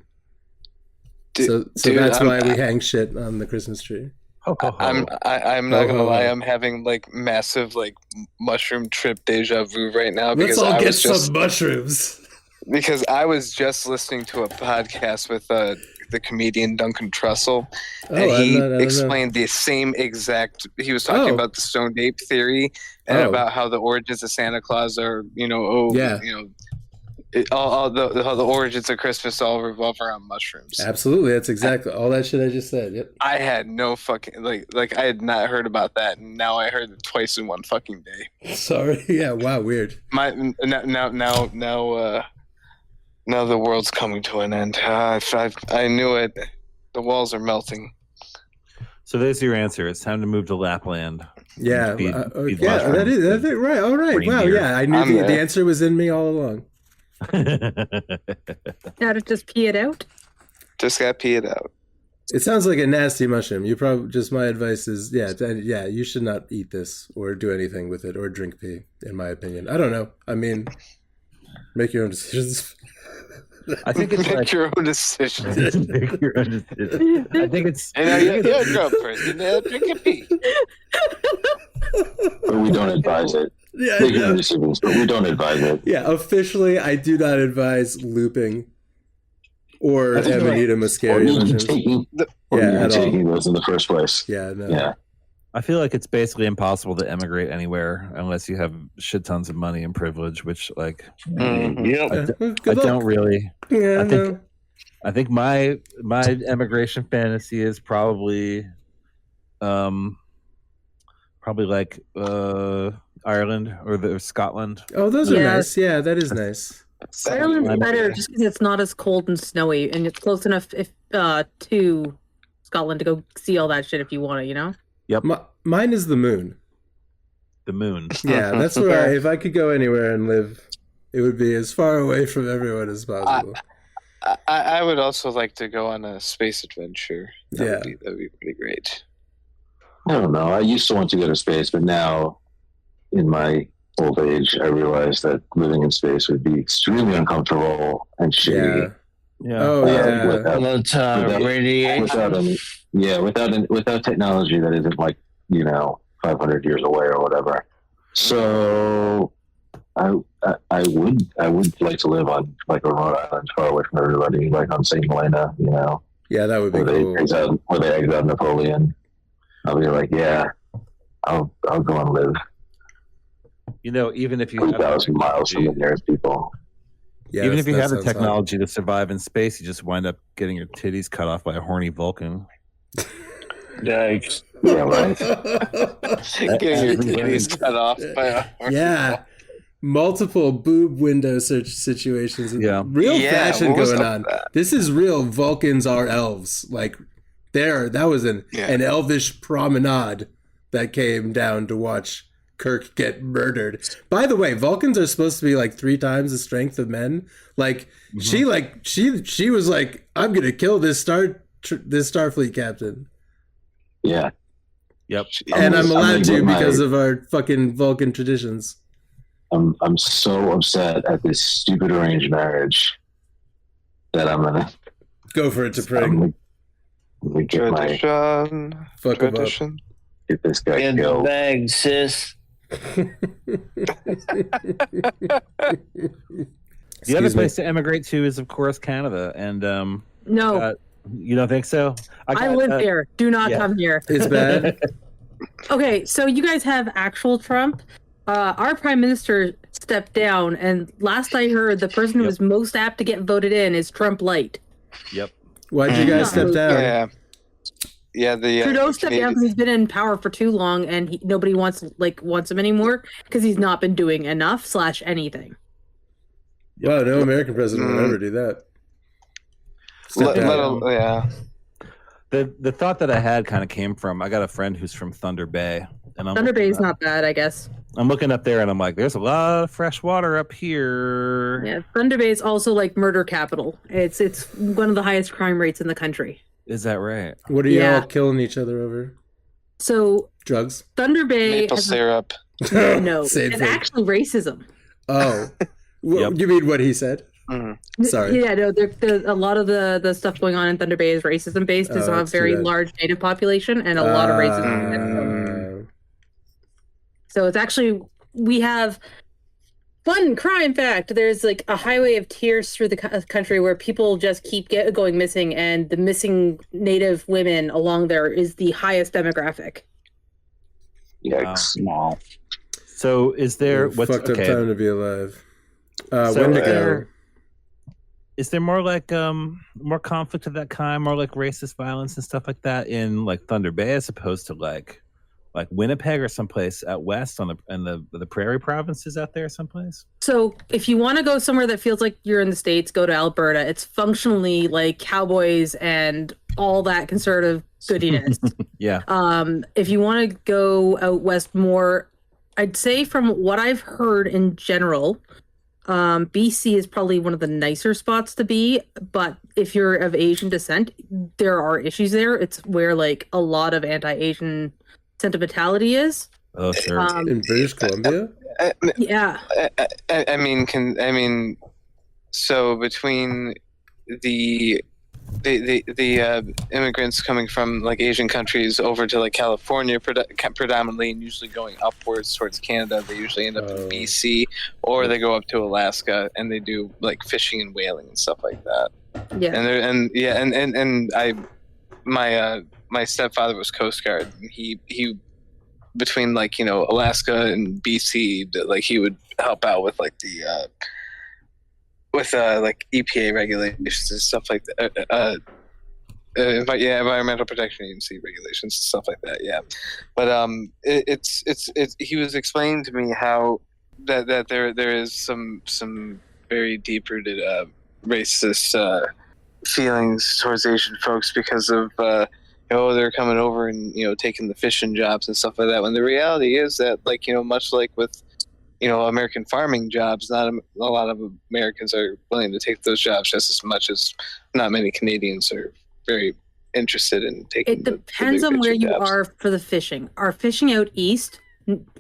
Speaker 1: So that's why we hang shit on the Christmas tree.
Speaker 3: I'm not gonna lie, I'm having like massive like mushroom trip deja vu right now.
Speaker 1: Let's all get some mushrooms.
Speaker 3: Because I was just listening to a podcast with the comedian Duncan Trussell, and he explained the same exact. He was talking about the stoned ape theory and about how the origins of Santa Claus are, all the origins of Christmas all revolve around mushrooms.
Speaker 1: Absolutely, that's exactly all that shit I just said. Yep.
Speaker 3: I had no fucking like I had not heard about that, and now I heard it twice in one fucking day.
Speaker 1: Sorry, yeah, wow, weird.
Speaker 3: Now the world's coming to an end. I knew it. The walls are melting.
Speaker 5: So there's your answer. It's time to move to Lapland.
Speaker 1: Yeah, that is right. All right. Wow. Yeah, I knew the answer was in me all along.
Speaker 2: How to just pee it out?
Speaker 3: Just got pee it out.
Speaker 1: It sounds like a nasty mushroom. You probably my advice is you should not eat this or do anything with it or drink pee. In my opinion, I don't know. I mean, make your own decisions.
Speaker 5: I think it's
Speaker 3: make your own decisions.
Speaker 5: Make your own decisions. I think it's.
Speaker 3: You're a drunk person. Drink a pee.
Speaker 6: But we don't advise it.
Speaker 1: Yeah,
Speaker 6: make your own decisions, but we don't advise it.
Speaker 1: Yeah, officially, I do not advise looping or Amanita muscaria mushrooms.
Speaker 6: Taking those in the first place.
Speaker 1: Yeah, no.
Speaker 6: Yeah.
Speaker 5: I feel like it's basically impossible to emigrate anywhere unless you have shit tons of money and privilege, which I don't really.
Speaker 1: Yeah,
Speaker 5: I think my emigration fantasy is probably like Ireland or Scotland.
Speaker 1: Oh, those are nice. Yeah, that is nice.
Speaker 2: Ireland's better just because it's not as cold and snowy, and it's close enough to Scotland to go see all that shit if you want to, you know?
Speaker 5: Yep.
Speaker 1: Mine is the moon.
Speaker 5: The moon.
Speaker 1: Yeah, that's where if I could go anywhere and live, it would be as far away from everyone as possible.
Speaker 3: I would also like to go on a space adventure. That'd be pretty great.
Speaker 6: I don't know. I used to want to go to space, but now, in my old age, I realize that living in space would be extremely uncomfortable and shitty.
Speaker 1: Yeah.
Speaker 6: Without
Speaker 4: radiation.
Speaker 6: Without technology that isn't 500 years away or whatever. So I would like to live on a remote island far away from everybody, like on St. Helena,
Speaker 1: Yeah, that would be cool.
Speaker 6: Where they exiled Napoleon. I'll be like, I'll go and live.
Speaker 5: Even if you
Speaker 6: 2,000 miles from the nearest people.
Speaker 5: Yeah, even if you have the technology to survive in space, you just wind up getting your titties cut off by a horny Vulcan.
Speaker 4: Yikes.
Speaker 6: Yeah, right.
Speaker 3: Getting your titties cut off by a horny
Speaker 1: multiple boob window search situations.
Speaker 5: Yeah.
Speaker 1: Real fashion going on. This is real. Vulcans are elves. That was an elvish promenade that came down to watch Kirk get murdered. By the way, Vulcans are supposed to be 3 times the strength of men. She was like, I'm gonna kill this Star this Starfleet captain.
Speaker 6: Yeah.
Speaker 5: Yep.
Speaker 1: And I'm allowed to
Speaker 6: gonna get
Speaker 1: because of our fucking Vulcan traditions.
Speaker 6: I'm so upset at this stupid arranged marriage that I'm gonna
Speaker 1: Go for it to
Speaker 6: I'm
Speaker 1: pring.
Speaker 6: gonna get my
Speaker 1: Fuck him up.
Speaker 3: Tradition.
Speaker 6: get this guy
Speaker 4: In the
Speaker 6: killed.
Speaker 4: bag, sis.
Speaker 5: The other
Speaker 1: Excuse me.
Speaker 5: place to emigrate to is, of course, Canada. And
Speaker 2: No,
Speaker 5: you don't think so?
Speaker 2: I live here. Do not
Speaker 5: yeah.
Speaker 2: come here.
Speaker 1: It's bad.
Speaker 2: Okay, so you guys have actual Trump. Our prime minister stepped down, and last I heard, the person who was most apt to get voted in is Trump Light.
Speaker 5: Yep.
Speaker 1: Why'd you guys step down?
Speaker 3: Yeah. The
Speaker 2: Trudeau stepped down
Speaker 3: Canadian-
Speaker 2: because he's been in power for too long, and nobody wants him anymore because he's not been doing enough / anything.
Speaker 1: Wow, no American president would ever do that. Step down.
Speaker 3: yeah.
Speaker 5: The thought that I had kind of came from, I got a friend who's from Thunder Bay. And
Speaker 2: Thunder Bay is not bad, I guess.
Speaker 5: I'm looking up there and I'm like, there's a lot of fresh water up here.
Speaker 2: Yeah, Thunder Bay is also like murder capital. It's one of the highest crime rates in the country.
Speaker 5: Is that right?
Speaker 1: What are y'all killing each other over?
Speaker 2: So
Speaker 1: Drugs?
Speaker 2: Thunder Bay
Speaker 3: Maple syrup.
Speaker 2: no,
Speaker 1: Same
Speaker 2: it's
Speaker 1: thing.
Speaker 2: actually racism.
Speaker 1: Oh.
Speaker 5: Yep.
Speaker 1: You mean what he said? Sorry.
Speaker 2: Yeah, no, a lot of the stuff going on in Thunder Bay is racism based. It's a
Speaker 1: it's too
Speaker 2: very
Speaker 1: bad.
Speaker 2: large native population and a lot of racism. So it's actually, we have fun crime fact. There's like a highway of tears through the country where people just keep going missing, and the missing native women along there is the highest demographic.
Speaker 6: Yikes.
Speaker 4: Wow.
Speaker 5: So is there
Speaker 1: Fucked up time to be alive. Wendigo.
Speaker 5: Is there more like more conflict of that kind, more like racist violence and stuff like that in like Thunder Bay as opposed to like Winnipeg or someplace out west on the prairie provinces out there someplace?
Speaker 2: So if you want to go somewhere that feels like you're in the States, go to Alberta. It's functionally like cowboys and all that conservative goodiness.
Speaker 5: Yeah.
Speaker 2: If you want to go out west more, I'd say from what I've heard in general, BC is probably one of the nicer spots to be, but if you're of Asian descent, there are issues there. It's where like a lot of anti-Asian sentimentality is.
Speaker 5: Oh, sure.
Speaker 1: In British Columbia?
Speaker 2: Yeah.
Speaker 3: I mean, so between the immigrants coming from like Asian countries over to like California predominantly, and usually going upwards towards Canada, they usually end up in BC, or they go up to Alaska and they do like fishing and whaling and stuff like that.
Speaker 2: Yeah.
Speaker 3: My stepfather was Coast Guard. He between like, you know, Alaska and BC, like he would help out with like the like EPA regulations and stuff like that. Environmental Protection Agency regulations and stuff like that. Yeah, but it's he was explaining to me how that there is some very deep rooted racist feelings towards Asian folks because of they're coming over and taking the fishing jobs and stuff like that. When the reality is that, like, much like with American farming jobs, not a lot of Americans are willing to take those jobs just as much as not many Canadians are very interested in taking.
Speaker 2: It depends on where you are for the fishing. Our fishing out east,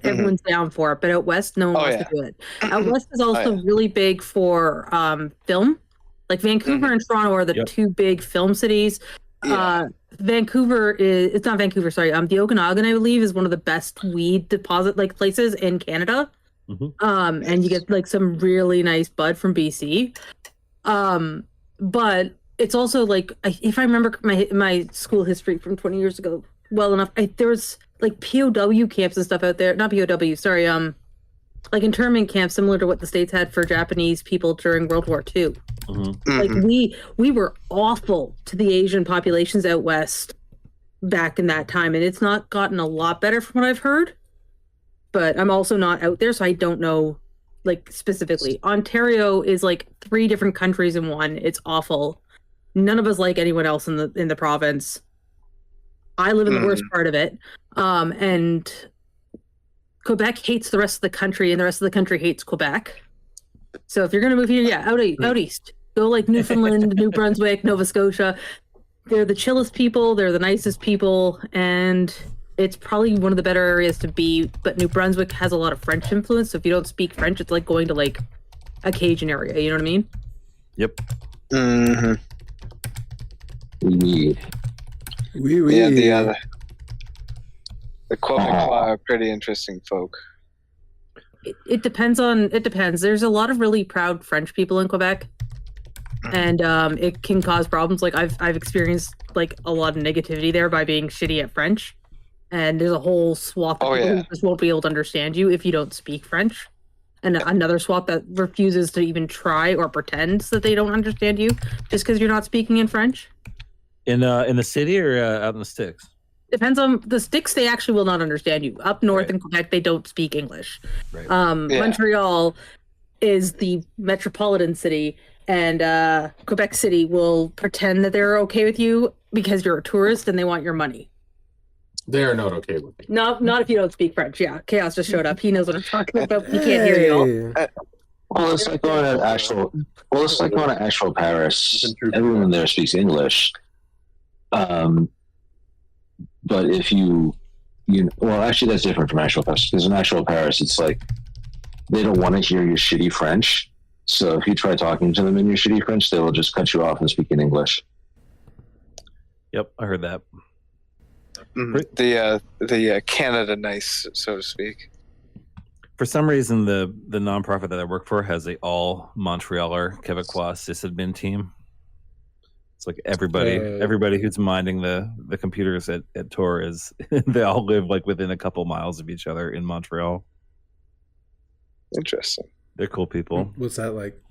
Speaker 2: everyone's down for it, but out west, no one wants to do it. Out west is also really big for film. Like Vancouver and Toronto are the two big film cities. Vancouver is, it's not Vancouver, sorry. The Okanagan, I believe, is one of the best weed deposit like places in Canada. And you get like some really nice bud from BC. But it's also like, if I remember my school history from 20 years ago well enough, there was like POW camps and stuff out there. Not POW, sorry. Like internment camps similar to what the States had for Japanese people during World War II. Like we were awful to the Asian populations out west back in that time, and it's not gotten a lot better from what I've heard. But I'm also not out there, so I don't know like specifically. Ontario is like 3 different countries in one. It's awful. None of us like anyone else in the province. I live in the worst part of it. And Quebec hates the rest of the country, and the rest of the country hates Quebec. So if you're gonna move here, out east. Go like Newfoundland, New Brunswick, Nova Scotia. they're the chillest people, they're the nicest people, and it's probably one of the better areas to be. But New Brunswick has a lot of French influence, so if you don't speak French, it's like going to like a Cajun area. You know what I mean?
Speaker 5: Yep.
Speaker 3: Mm-hmm.
Speaker 6: We
Speaker 3: Yeah, the Quebecois are pretty interesting folk.
Speaker 2: It depends. There's a lot of really proud French people in Quebec, and it can cause problems. Like I've experienced like a lot of negativity there by being shitty at French, and there's a whole swath of people who just won't be able to understand you if you don't speak French, and another swath that refuses to even try or pretends that they don't understand you just because you're not speaking in French.
Speaker 5: In the city or out in the sticks?
Speaker 2: Depends on the sticks. They actually will not understand you. Up north in Quebec, they don't speak English.
Speaker 5: Right.
Speaker 2: Montreal is the metropolitan city, and Quebec City will pretend that they're okay with you because you're a tourist and they want your money.
Speaker 7: They are not okay with me.
Speaker 2: Not if you don't speak French. Yeah, Chaos just showed up. He knows what I'm talking about. He can't hear you all.
Speaker 6: Well, it's like going to actual Paris. Everyone there speaks English. But if well, actually, that's different from actual Paris. Because in actual Paris, it's like they don't want to hear your shitty French. So if you try talking to them in your shitty French, they will just cut you off and speak in English.
Speaker 5: Yep, I heard that.
Speaker 3: The Canada nice, so to speak.
Speaker 5: For some reason, the nonprofit that I work for has a all Montrealer Quebecois sysadmin team. It's like everybody who's minding the computers at Tor is they all live like within a couple miles of each other in Montreal.
Speaker 3: Interesting.
Speaker 5: They're cool people.
Speaker 1: What's that like?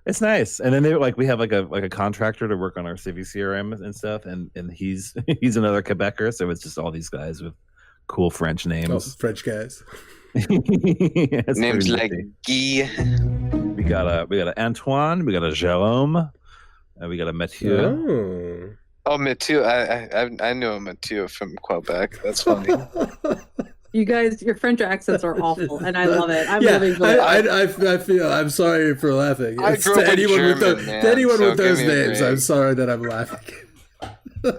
Speaker 5: It's nice. And then we have like a contractor to work on our Civi CRM and stuff, and he's another Quebecer, so it's just all these guys with cool French names.
Speaker 1: Oh, French guys.
Speaker 3: Names like Guy.
Speaker 5: We got a Antoine, we got a Jérôme, and we got a Mathieu.
Speaker 3: Oh, Mathieu. I knew a Mathieu from Quebec. That's funny.
Speaker 2: You guys, your French accents are awful, and I love it.
Speaker 1: I feel. I'm sorry for laughing. To anyone with those names, I'm sorry that I'm laughing.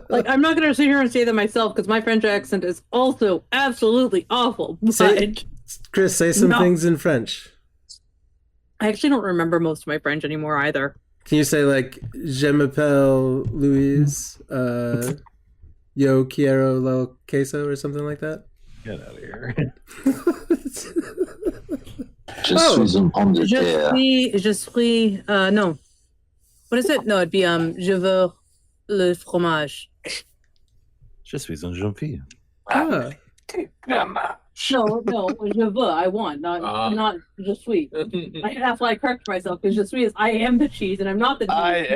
Speaker 2: Like, I'm not going to sit here and say that myself because my French accent is also absolutely awful. But
Speaker 1: Chris, say some things in French.
Speaker 2: I actually don't remember most of my French anymore either.
Speaker 1: Can you say like "Je m'appelle Louise"? Yo quiero lo queso or something like that?
Speaker 5: Get out of here.
Speaker 2: Je suis, no. What is it? No, it'd be, je veux le fromage.
Speaker 5: Je suis une jeune fille.
Speaker 2: No, je veux, I want, not je suis. That's why I correct myself, because je suis is I am the cheese, and I'm not the cheese.
Speaker 3: I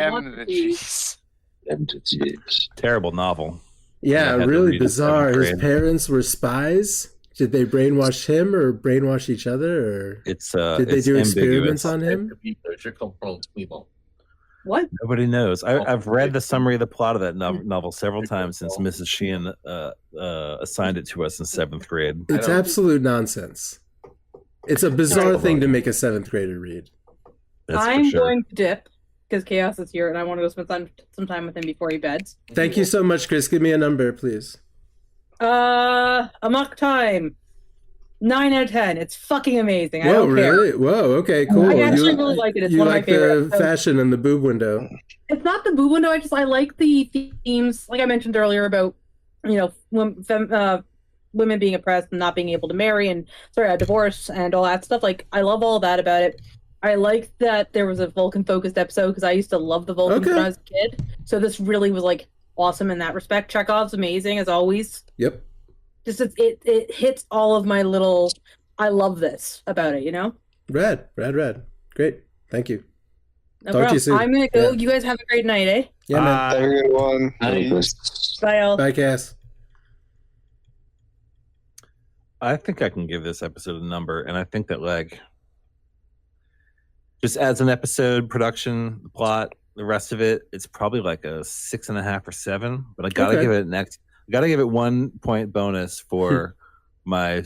Speaker 3: am the cheese.
Speaker 5: Terrible novel.
Speaker 1: Yeah, really bizarre. His parents were spies. Did they brainwash him or brainwash each other? Or did they do experiments on him?
Speaker 2: What?
Speaker 5: Nobody knows. I've read the summary of the plot of that novel several times since Mrs. Sheehan assigned it to us in 7th grade.
Speaker 1: It's absolute nonsense. It's a bizarre thing to make a 7th grader read.
Speaker 2: I'm going to dip because Chaos is here, and I want to go spend some time with him before he beds.
Speaker 1: Thank you so much, Chris. Give me a number, please.
Speaker 2: Amok Time. 9 out of 10. It's fucking amazing.
Speaker 1: Whoa, I don't really? Care. Whoa, okay, cool.
Speaker 2: I actually really like it. It's one of my favorite.
Speaker 1: You like the fashion and the boob window.
Speaker 2: It's not the boob window. I like the themes, like I mentioned earlier about, women being oppressed and not being able to marry and divorce and all that stuff. Like, I love all that about it. I like that there was a Vulcan-focused episode because I used to love the Vulcans when I was a kid. So this really was like awesome in that respect. Chekhov's amazing as always.
Speaker 1: Yep.
Speaker 2: Just it hits all of my little. I love this about it.
Speaker 1: Rad. Great. Thank you.
Speaker 2: No Talk to you soon. I'm gonna go. Yeah. You guys have a great night, eh?
Speaker 1: Yeah, man.
Speaker 3: Have a good one.
Speaker 2: Bye, all.
Speaker 1: Bye, Cass.
Speaker 5: I think I can give this episode a number, and I think that just as an episode, production, the plot, the rest of it, it's probably like a 6.5 or 7. But I gotta give it I gotta give it 1 point bonus for my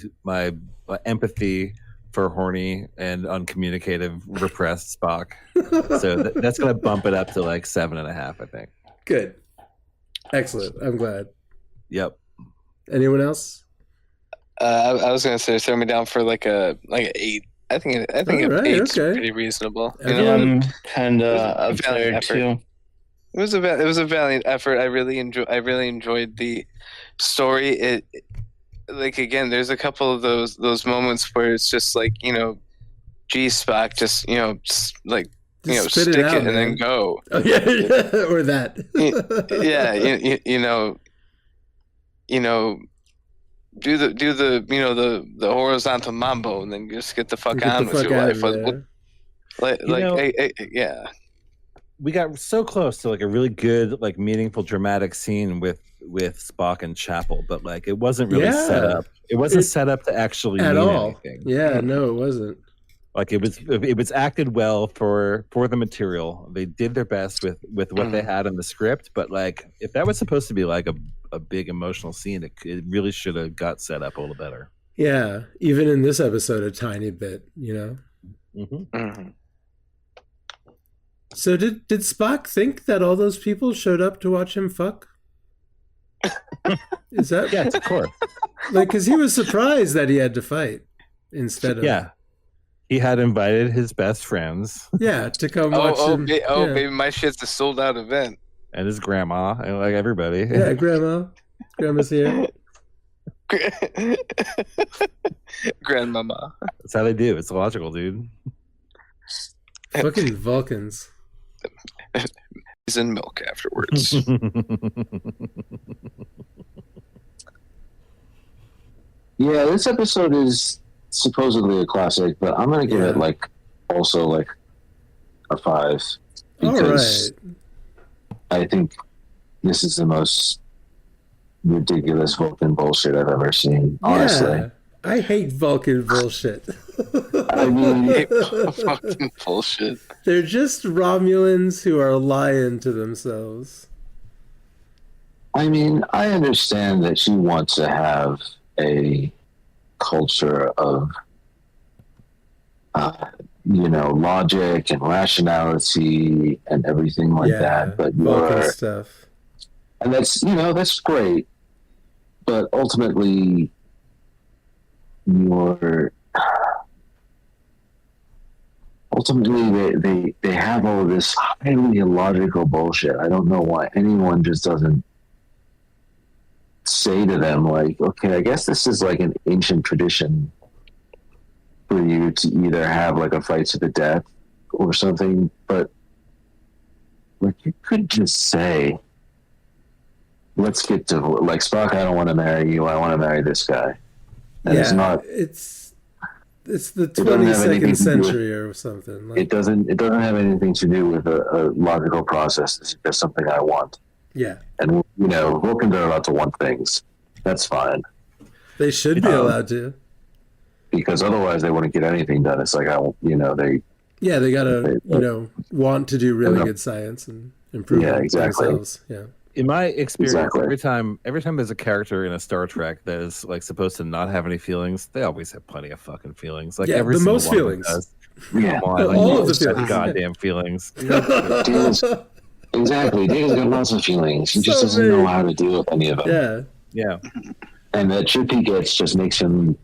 Speaker 5: empathy for horny and uncommunicative, repressed Spock. So that's gonna bump it up to like 7.5, I think.
Speaker 1: Good. Excellent. I'm glad.
Speaker 5: Yep.
Speaker 1: Anyone else?
Speaker 3: I was gonna say throw me down for like a 8. I think
Speaker 1: All right,
Speaker 3: eight's
Speaker 1: okay.
Speaker 3: pretty reasonable. You
Speaker 1: Everyone-
Speaker 3: know?
Speaker 4: I'm kind
Speaker 3: It was
Speaker 4: of
Speaker 3: a
Speaker 4: up
Speaker 3: valiant
Speaker 4: there
Speaker 3: effort.
Speaker 4: too.
Speaker 3: It was a valiant effort. I really enjoyed the story. It like again, there's a couple of those moments where it's just like, you know, gee, Spock, just you know, like you know,
Speaker 1: Just spit it
Speaker 3: stick
Speaker 1: out,
Speaker 3: it and then
Speaker 1: man.
Speaker 3: go.
Speaker 1: Oh yeah, or that.
Speaker 3: Yeah, you know, do the you know the horizontal mambo and then just get the fuck
Speaker 1: Get
Speaker 3: on
Speaker 1: the
Speaker 3: with
Speaker 1: fuck
Speaker 3: your
Speaker 1: out
Speaker 3: life.
Speaker 1: of there.
Speaker 3: Yeah.
Speaker 5: We got so close to like a really good, like meaningful, dramatic scene with Spock and Chapel, but like it wasn't really set
Speaker 1: Yeah.
Speaker 5: up. It wasn't
Speaker 1: It-
Speaker 5: set up to actually
Speaker 1: At
Speaker 5: mean
Speaker 1: all.
Speaker 5: anything.
Speaker 1: Yeah, no, it wasn't.
Speaker 5: Like it was acted well for the material. They did their best with what they had in the script, but like if that was supposed to be like a big emotional scene, it really should have got set up a little better.
Speaker 1: Yeah, even in this episode, a tiny bit, you know.
Speaker 5: Mm-hmm.
Speaker 3: Mm-hmm.
Speaker 1: So did Spock think that all those people showed up to watch him fuck? Is that
Speaker 5: Yes, of course.
Speaker 1: like because he was surprised that he had to fight instead of
Speaker 5: Yeah, he had invited his best friends
Speaker 1: to come watch him. Yeah.
Speaker 3: Baby, my shit's a sold out event.
Speaker 5: and his grandma and like everybody.
Speaker 1: Yeah, grandma's here.
Speaker 3: Grandmama.
Speaker 5: That's how they do. It's logical, dude.
Speaker 1: Fucking Vulcans.
Speaker 3: He's in milk afterwards.
Speaker 6: Yeah, this episode is supposedly a classic, but I'm gonna give it like also like a 5 because I think this is the most ridiculous Vulcan bullshit I've ever seen. Honestly,
Speaker 1: Yeah, I hate Vulcan bullshit.
Speaker 6: I mean,
Speaker 3: Fucking bullshit.
Speaker 1: They're just Romulans who are lying to themselves.
Speaker 6: I understand that she wants to have a culture of, logic and rationality and everything like that. But
Speaker 1: Vulcan stuff.
Speaker 6: and that's great. But ultimately, they have all of this highly illogical bullshit. I don't know why anyone just doesn't say to them, like, okay, I guess this is like an ancient tradition for you to either have like a fight to the death or something, but like you could just say, let's get to like Spock, I don't want to marry you, I want to marry this guy. And it's not
Speaker 1: it's the
Speaker 6: doesn't have
Speaker 1: 22nd
Speaker 6: anything to do with-
Speaker 1: century or something. Like,
Speaker 6: it doesn't have anything to do with a logical process. It's just something I want.
Speaker 1: yeah,
Speaker 6: And Vulcans are allowed to want things. That's fine.
Speaker 1: they should be allowed to.
Speaker 6: Because otherwise they wouldn't get anything done. It's like they
Speaker 1: Yeah, they gotta, want to do really
Speaker 6: Yeah.
Speaker 1: good science and improve
Speaker 6: exactly.
Speaker 1: themselves. Yeah.
Speaker 5: In my experience,
Speaker 6: Exactly.
Speaker 5: every time there's a character in a Star Trek that is like supposed to not have any feelings, they always have plenty of fucking feelings. Like
Speaker 1: Yeah,
Speaker 5: every
Speaker 1: the
Speaker 5: single
Speaker 1: most
Speaker 5: one of them
Speaker 1: feelings.
Speaker 5: does.
Speaker 6: Yeah.
Speaker 5: Come on, like,
Speaker 1: All
Speaker 5: you
Speaker 1: of the
Speaker 5: just have
Speaker 1: feelings.
Speaker 5: goddamn feelings.
Speaker 6: Data's, exactly. Data's got lots of feelings. He just
Speaker 1: So
Speaker 6: doesn't
Speaker 1: many.
Speaker 6: know how to deal with any of them.
Speaker 1: Yeah.
Speaker 5: Yeah.
Speaker 6: And the trip he gets just makes him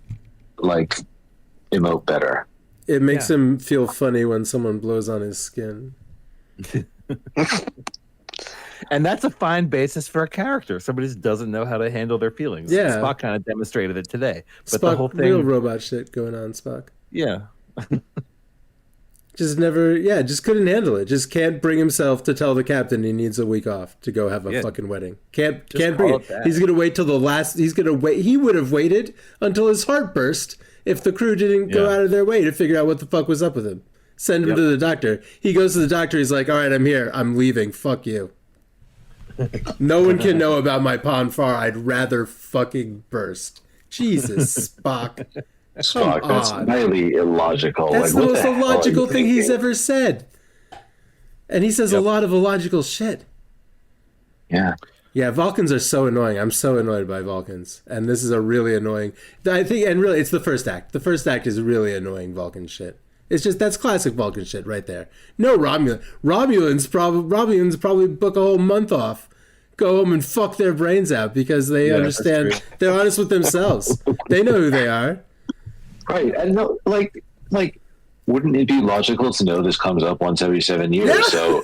Speaker 6: like emote better.
Speaker 1: It makes him feel funny when someone blows on his skin.
Speaker 5: And that's a fine basis for a character. Somebody just doesn't know how to handle their feelings.
Speaker 1: Yeah.
Speaker 5: Spock kind of demonstrated it today. But
Speaker 1: Spock,
Speaker 5: the whole thing,
Speaker 1: real robot shit going on, Spock.
Speaker 5: yeah.
Speaker 1: Just just couldn't handle it. Just can't bring himself to tell the captain he needs a week off to go have a fucking wedding. Can't bring
Speaker 5: call
Speaker 1: it.
Speaker 5: it that.
Speaker 1: He's gonna wait till the last. He's gonna wait. He would have waited until his heart burst if the crew didn't go
Speaker 5: Yeah.
Speaker 1: out of their way to figure out what the fuck was up with him. Send him to the doctor. He goes to the doctor. He's like, "All right, I'm here. I'm leaving. Fuck you. No one can know about my pon farr. I'd rather fucking burst." Jesus, Spock.
Speaker 6: Spock, that's
Speaker 1: on.
Speaker 6: highly illogical.
Speaker 1: That's
Speaker 6: like,
Speaker 1: the
Speaker 6: what
Speaker 1: most
Speaker 6: hell are you
Speaker 1: illogical thing he's
Speaker 6: thinking?
Speaker 1: ever said. And he says a lot of illogical shit.
Speaker 6: Yeah.
Speaker 1: Yeah, Vulcans are so annoying. I'm so annoyed by Vulcans. And this is a really annoying... I think, and really, it's the first act. The first act is really annoying Vulcan shit. It's just, that's classic Vulcan shit right there. No Romulan. Romulans probably book a whole month off go home and fuck their brains out because they understand. They're honest with themselves. They know who they are.
Speaker 6: Right. And no, like, wouldn't it be logical to know this comes up once every 7 years?
Speaker 1: Yeah.
Speaker 6: So,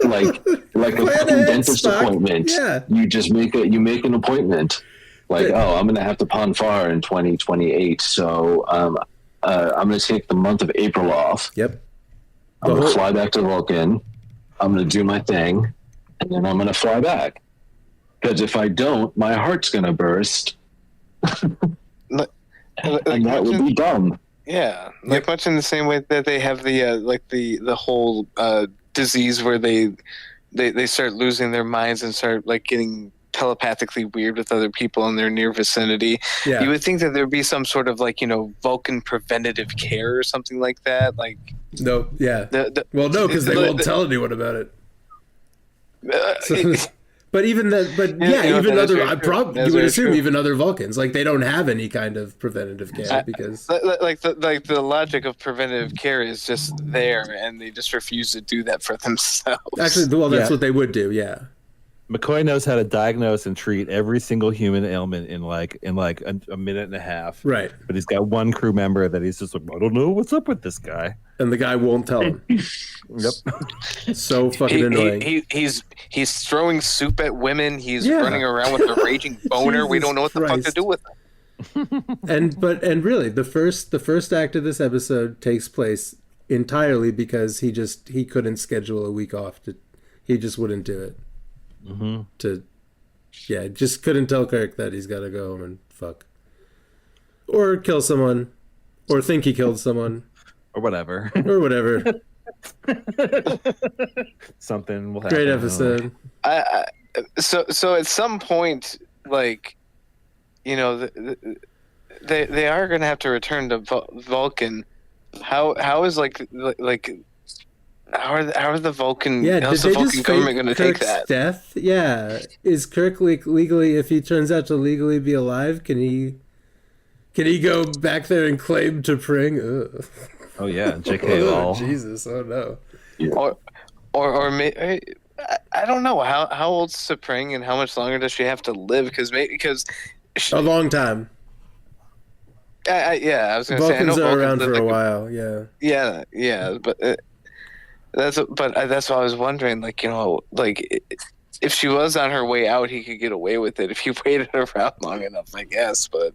Speaker 6: like a fucking dentist appointment, you just make an appointment. Like, I'm going to have to pon far in 2028, so I'm going to take the month of April off.
Speaker 1: Yep.
Speaker 6: I'm going to fly back to Vulcan. I'm going to do my thing, and then I'm going to fly back. Because if I don't, my heart's going to burst. And that would be dumb.
Speaker 3: Yeah, like much in the same way that they have the whole disease where they start losing their minds and start like getting telepathically weird with other people in their near vicinity. Yeah. You would think that there'd be some sort of like, Vulcan preventative care or something like that. Like
Speaker 1: no, yeah. No, because they won't tell anyone about it. But even that, even other, you would assume even other Vulcans, like they don't have any kind of preventative care because,
Speaker 3: the logic of preventative care is just there, and they just refuse to do that for themselves.
Speaker 1: Actually, well, that's what they would do, yeah.
Speaker 5: McCoy knows how to diagnose and treat every single human ailment in a minute and a half.
Speaker 1: Right.
Speaker 5: But he's got one crew member that he's just like, I don't know what's up with this guy.
Speaker 1: And the guy won't tell him. Yep. So fucking annoying.
Speaker 3: He's throwing soup at women. He's running around with a raging boner. We don't know what the fuck to do with him.
Speaker 1: and really, the first act of this episode takes place entirely because he couldn't schedule a week off. He just wouldn't do it. Mm-hmm. Just couldn't tell Kirk that he's got to go home and fuck, or kill someone, or think he killed someone,
Speaker 5: or whatever, Something will happen.
Speaker 1: Great episode.
Speaker 3: So at some point, like, they are going to have to return to Vulcan. How is like. How are the Vulcan?
Speaker 1: Yeah,
Speaker 3: how's the Vulcan government going to take that?
Speaker 1: Death? Yeah, is Kirk legally? If he turns out to legally be alive, can he go back there and claim to Pring? Ugh.
Speaker 5: Oh yeah, J.K.
Speaker 1: Oh Jesus! Oh no.
Speaker 3: Yeah. Or I don't know how old's T'Pring and how much longer does she have to live? Because
Speaker 1: a long time.
Speaker 3: I was going to say I know
Speaker 1: Vulcans are around
Speaker 3: for
Speaker 1: a while.
Speaker 3: Yeah, but. That's what I was wondering. Like, if she was on her way out, he could get away with it if he waited around long enough, I guess. But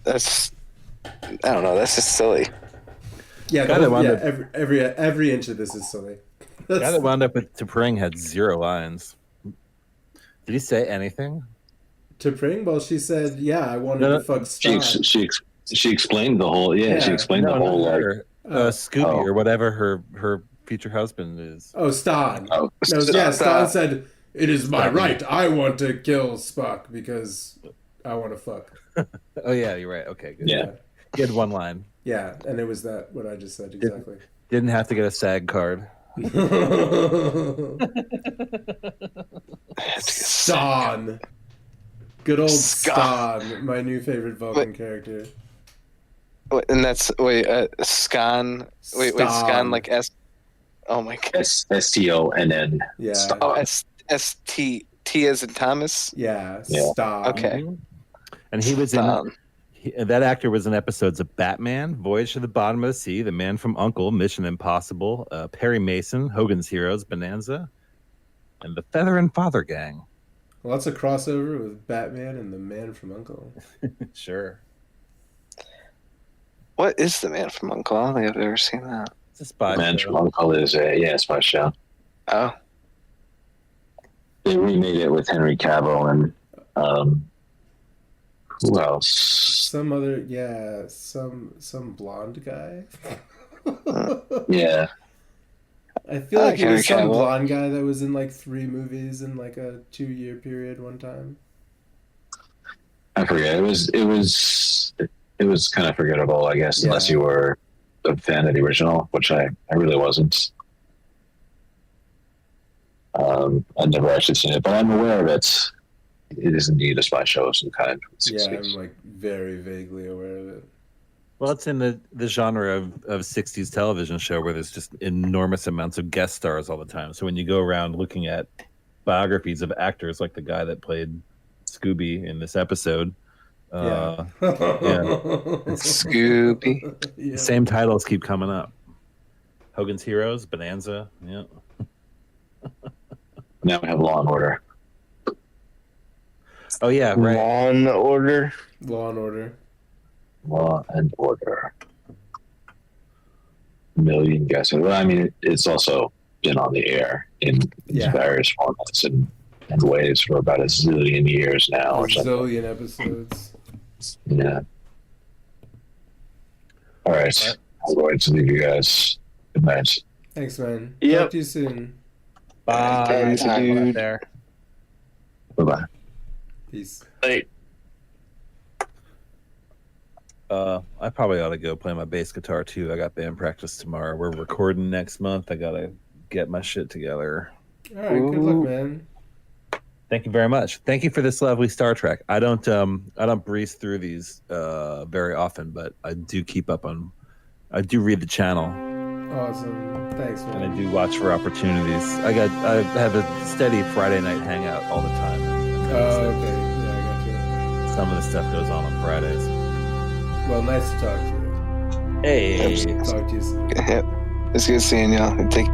Speaker 3: I don't know. That's just silly.
Speaker 1: Yeah, every inch of this is silly.
Speaker 5: The guy that wound up with T'Pring had 0 lines. Did he say anything?
Speaker 1: T'Pring? Well, she said, I wanted to fuck Stan.
Speaker 6: She explained the whole. She explained the whole.
Speaker 5: Scooby or whatever her future husband is.
Speaker 1: Oh, Stan. Stan said, "It is my right. I want to kill Spock because I want to fuck."
Speaker 5: Oh yeah, you're right. Okay, good.
Speaker 6: Yeah.
Speaker 5: He had one line.
Speaker 1: Yeah, and it was what I just said exactly.
Speaker 5: Didn't have to get a SAG card.
Speaker 1: Stan. Good old Stan, my new favorite Vulcan character.
Speaker 3: And that's Sconn. Wait, Sconn like S. Oh my god.
Speaker 6: STONN.
Speaker 3: Yeah. Oh, ST as in Thomas.
Speaker 1: Yeah. Stan.
Speaker 3: Okay.
Speaker 5: And he was that actor was in episodes of Batman, Voyage to the Bottom of the Sea, The Man from U.N.C.L.E., Mission Impossible, Perry Mason, Hogan's Heroes, Bonanza, and The Feather and Father Gang.
Speaker 1: Well, that's a crossover with Batman and The Man from U.N.C.L.E.
Speaker 5: Sure.
Speaker 3: What is The Man from U.N.C.L.E.? I don't think I've ever seen that.
Speaker 5: It's a spy
Speaker 6: show. Man from U.N.C.L.E. is a spy show.
Speaker 3: Oh.
Speaker 6: They remade it with Henry Cavill and who else?
Speaker 1: Some other some blonde guy.
Speaker 6: Yeah.
Speaker 1: I feel like it was some blonde guy that was in like 3 movies in like a 2-year period one time.
Speaker 6: I forget. It was kind of forgettable, I guess, unless you were a fan of the original, which I really wasn't. I've never actually seen it, but I'm aware of it. It is indeed a spy show of some kind.
Speaker 1: Yeah, I'm like very vaguely aware of it.
Speaker 5: Well, it's in the genre of 60s television show where there's just enormous amounts of guest stars all the time. So when you go around looking at biographies of actors, like the guy that played Scooby in this episode.
Speaker 1: Yeah.
Speaker 3: Scooby.
Speaker 1: Yeah.
Speaker 5: Same titles keep coming up. Hogan's Heroes, Bonanza. Yeah.
Speaker 6: Now we have Law and Order.
Speaker 5: Oh yeah, right.
Speaker 4: Law and Order.
Speaker 1: Law and Order.
Speaker 6: Law and Order. Million guesses. Well, I mean, it's also been on the air in various formats and ways for about a zillion years now, or something.
Speaker 1: Zillion episodes.
Speaker 6: Yeah. All right. I'm going to leave you guys. Good night.
Speaker 1: Thanks, man.
Speaker 4: Yep.
Speaker 1: Talk to you soon.
Speaker 5: Bye.
Speaker 3: Dude.
Speaker 5: There.
Speaker 6: Bye-bye.
Speaker 1: Peace.
Speaker 4: Hey.
Speaker 5: I probably ought to go play my bass guitar too. I got band practice tomorrow. We're recording next month. I gotta get my shit together.
Speaker 1: All right. Good luck, man.
Speaker 5: Thank you very much. Thank you for this lovely Star Trek. I don't breeze through these very often, but I do keep up on. I do read the channel.
Speaker 1: Awesome. Thanks, man.
Speaker 5: And I do watch for opportunities. I have a steady Friday night hangout all the time.
Speaker 1: Oh, okay. Yeah, I got you.
Speaker 5: Some of the stuff goes on Fridays.
Speaker 1: Well, nice to talk to you.
Speaker 5: Hey.
Speaker 1: Talk to you soon.
Speaker 3: It's good seeing y'all. Take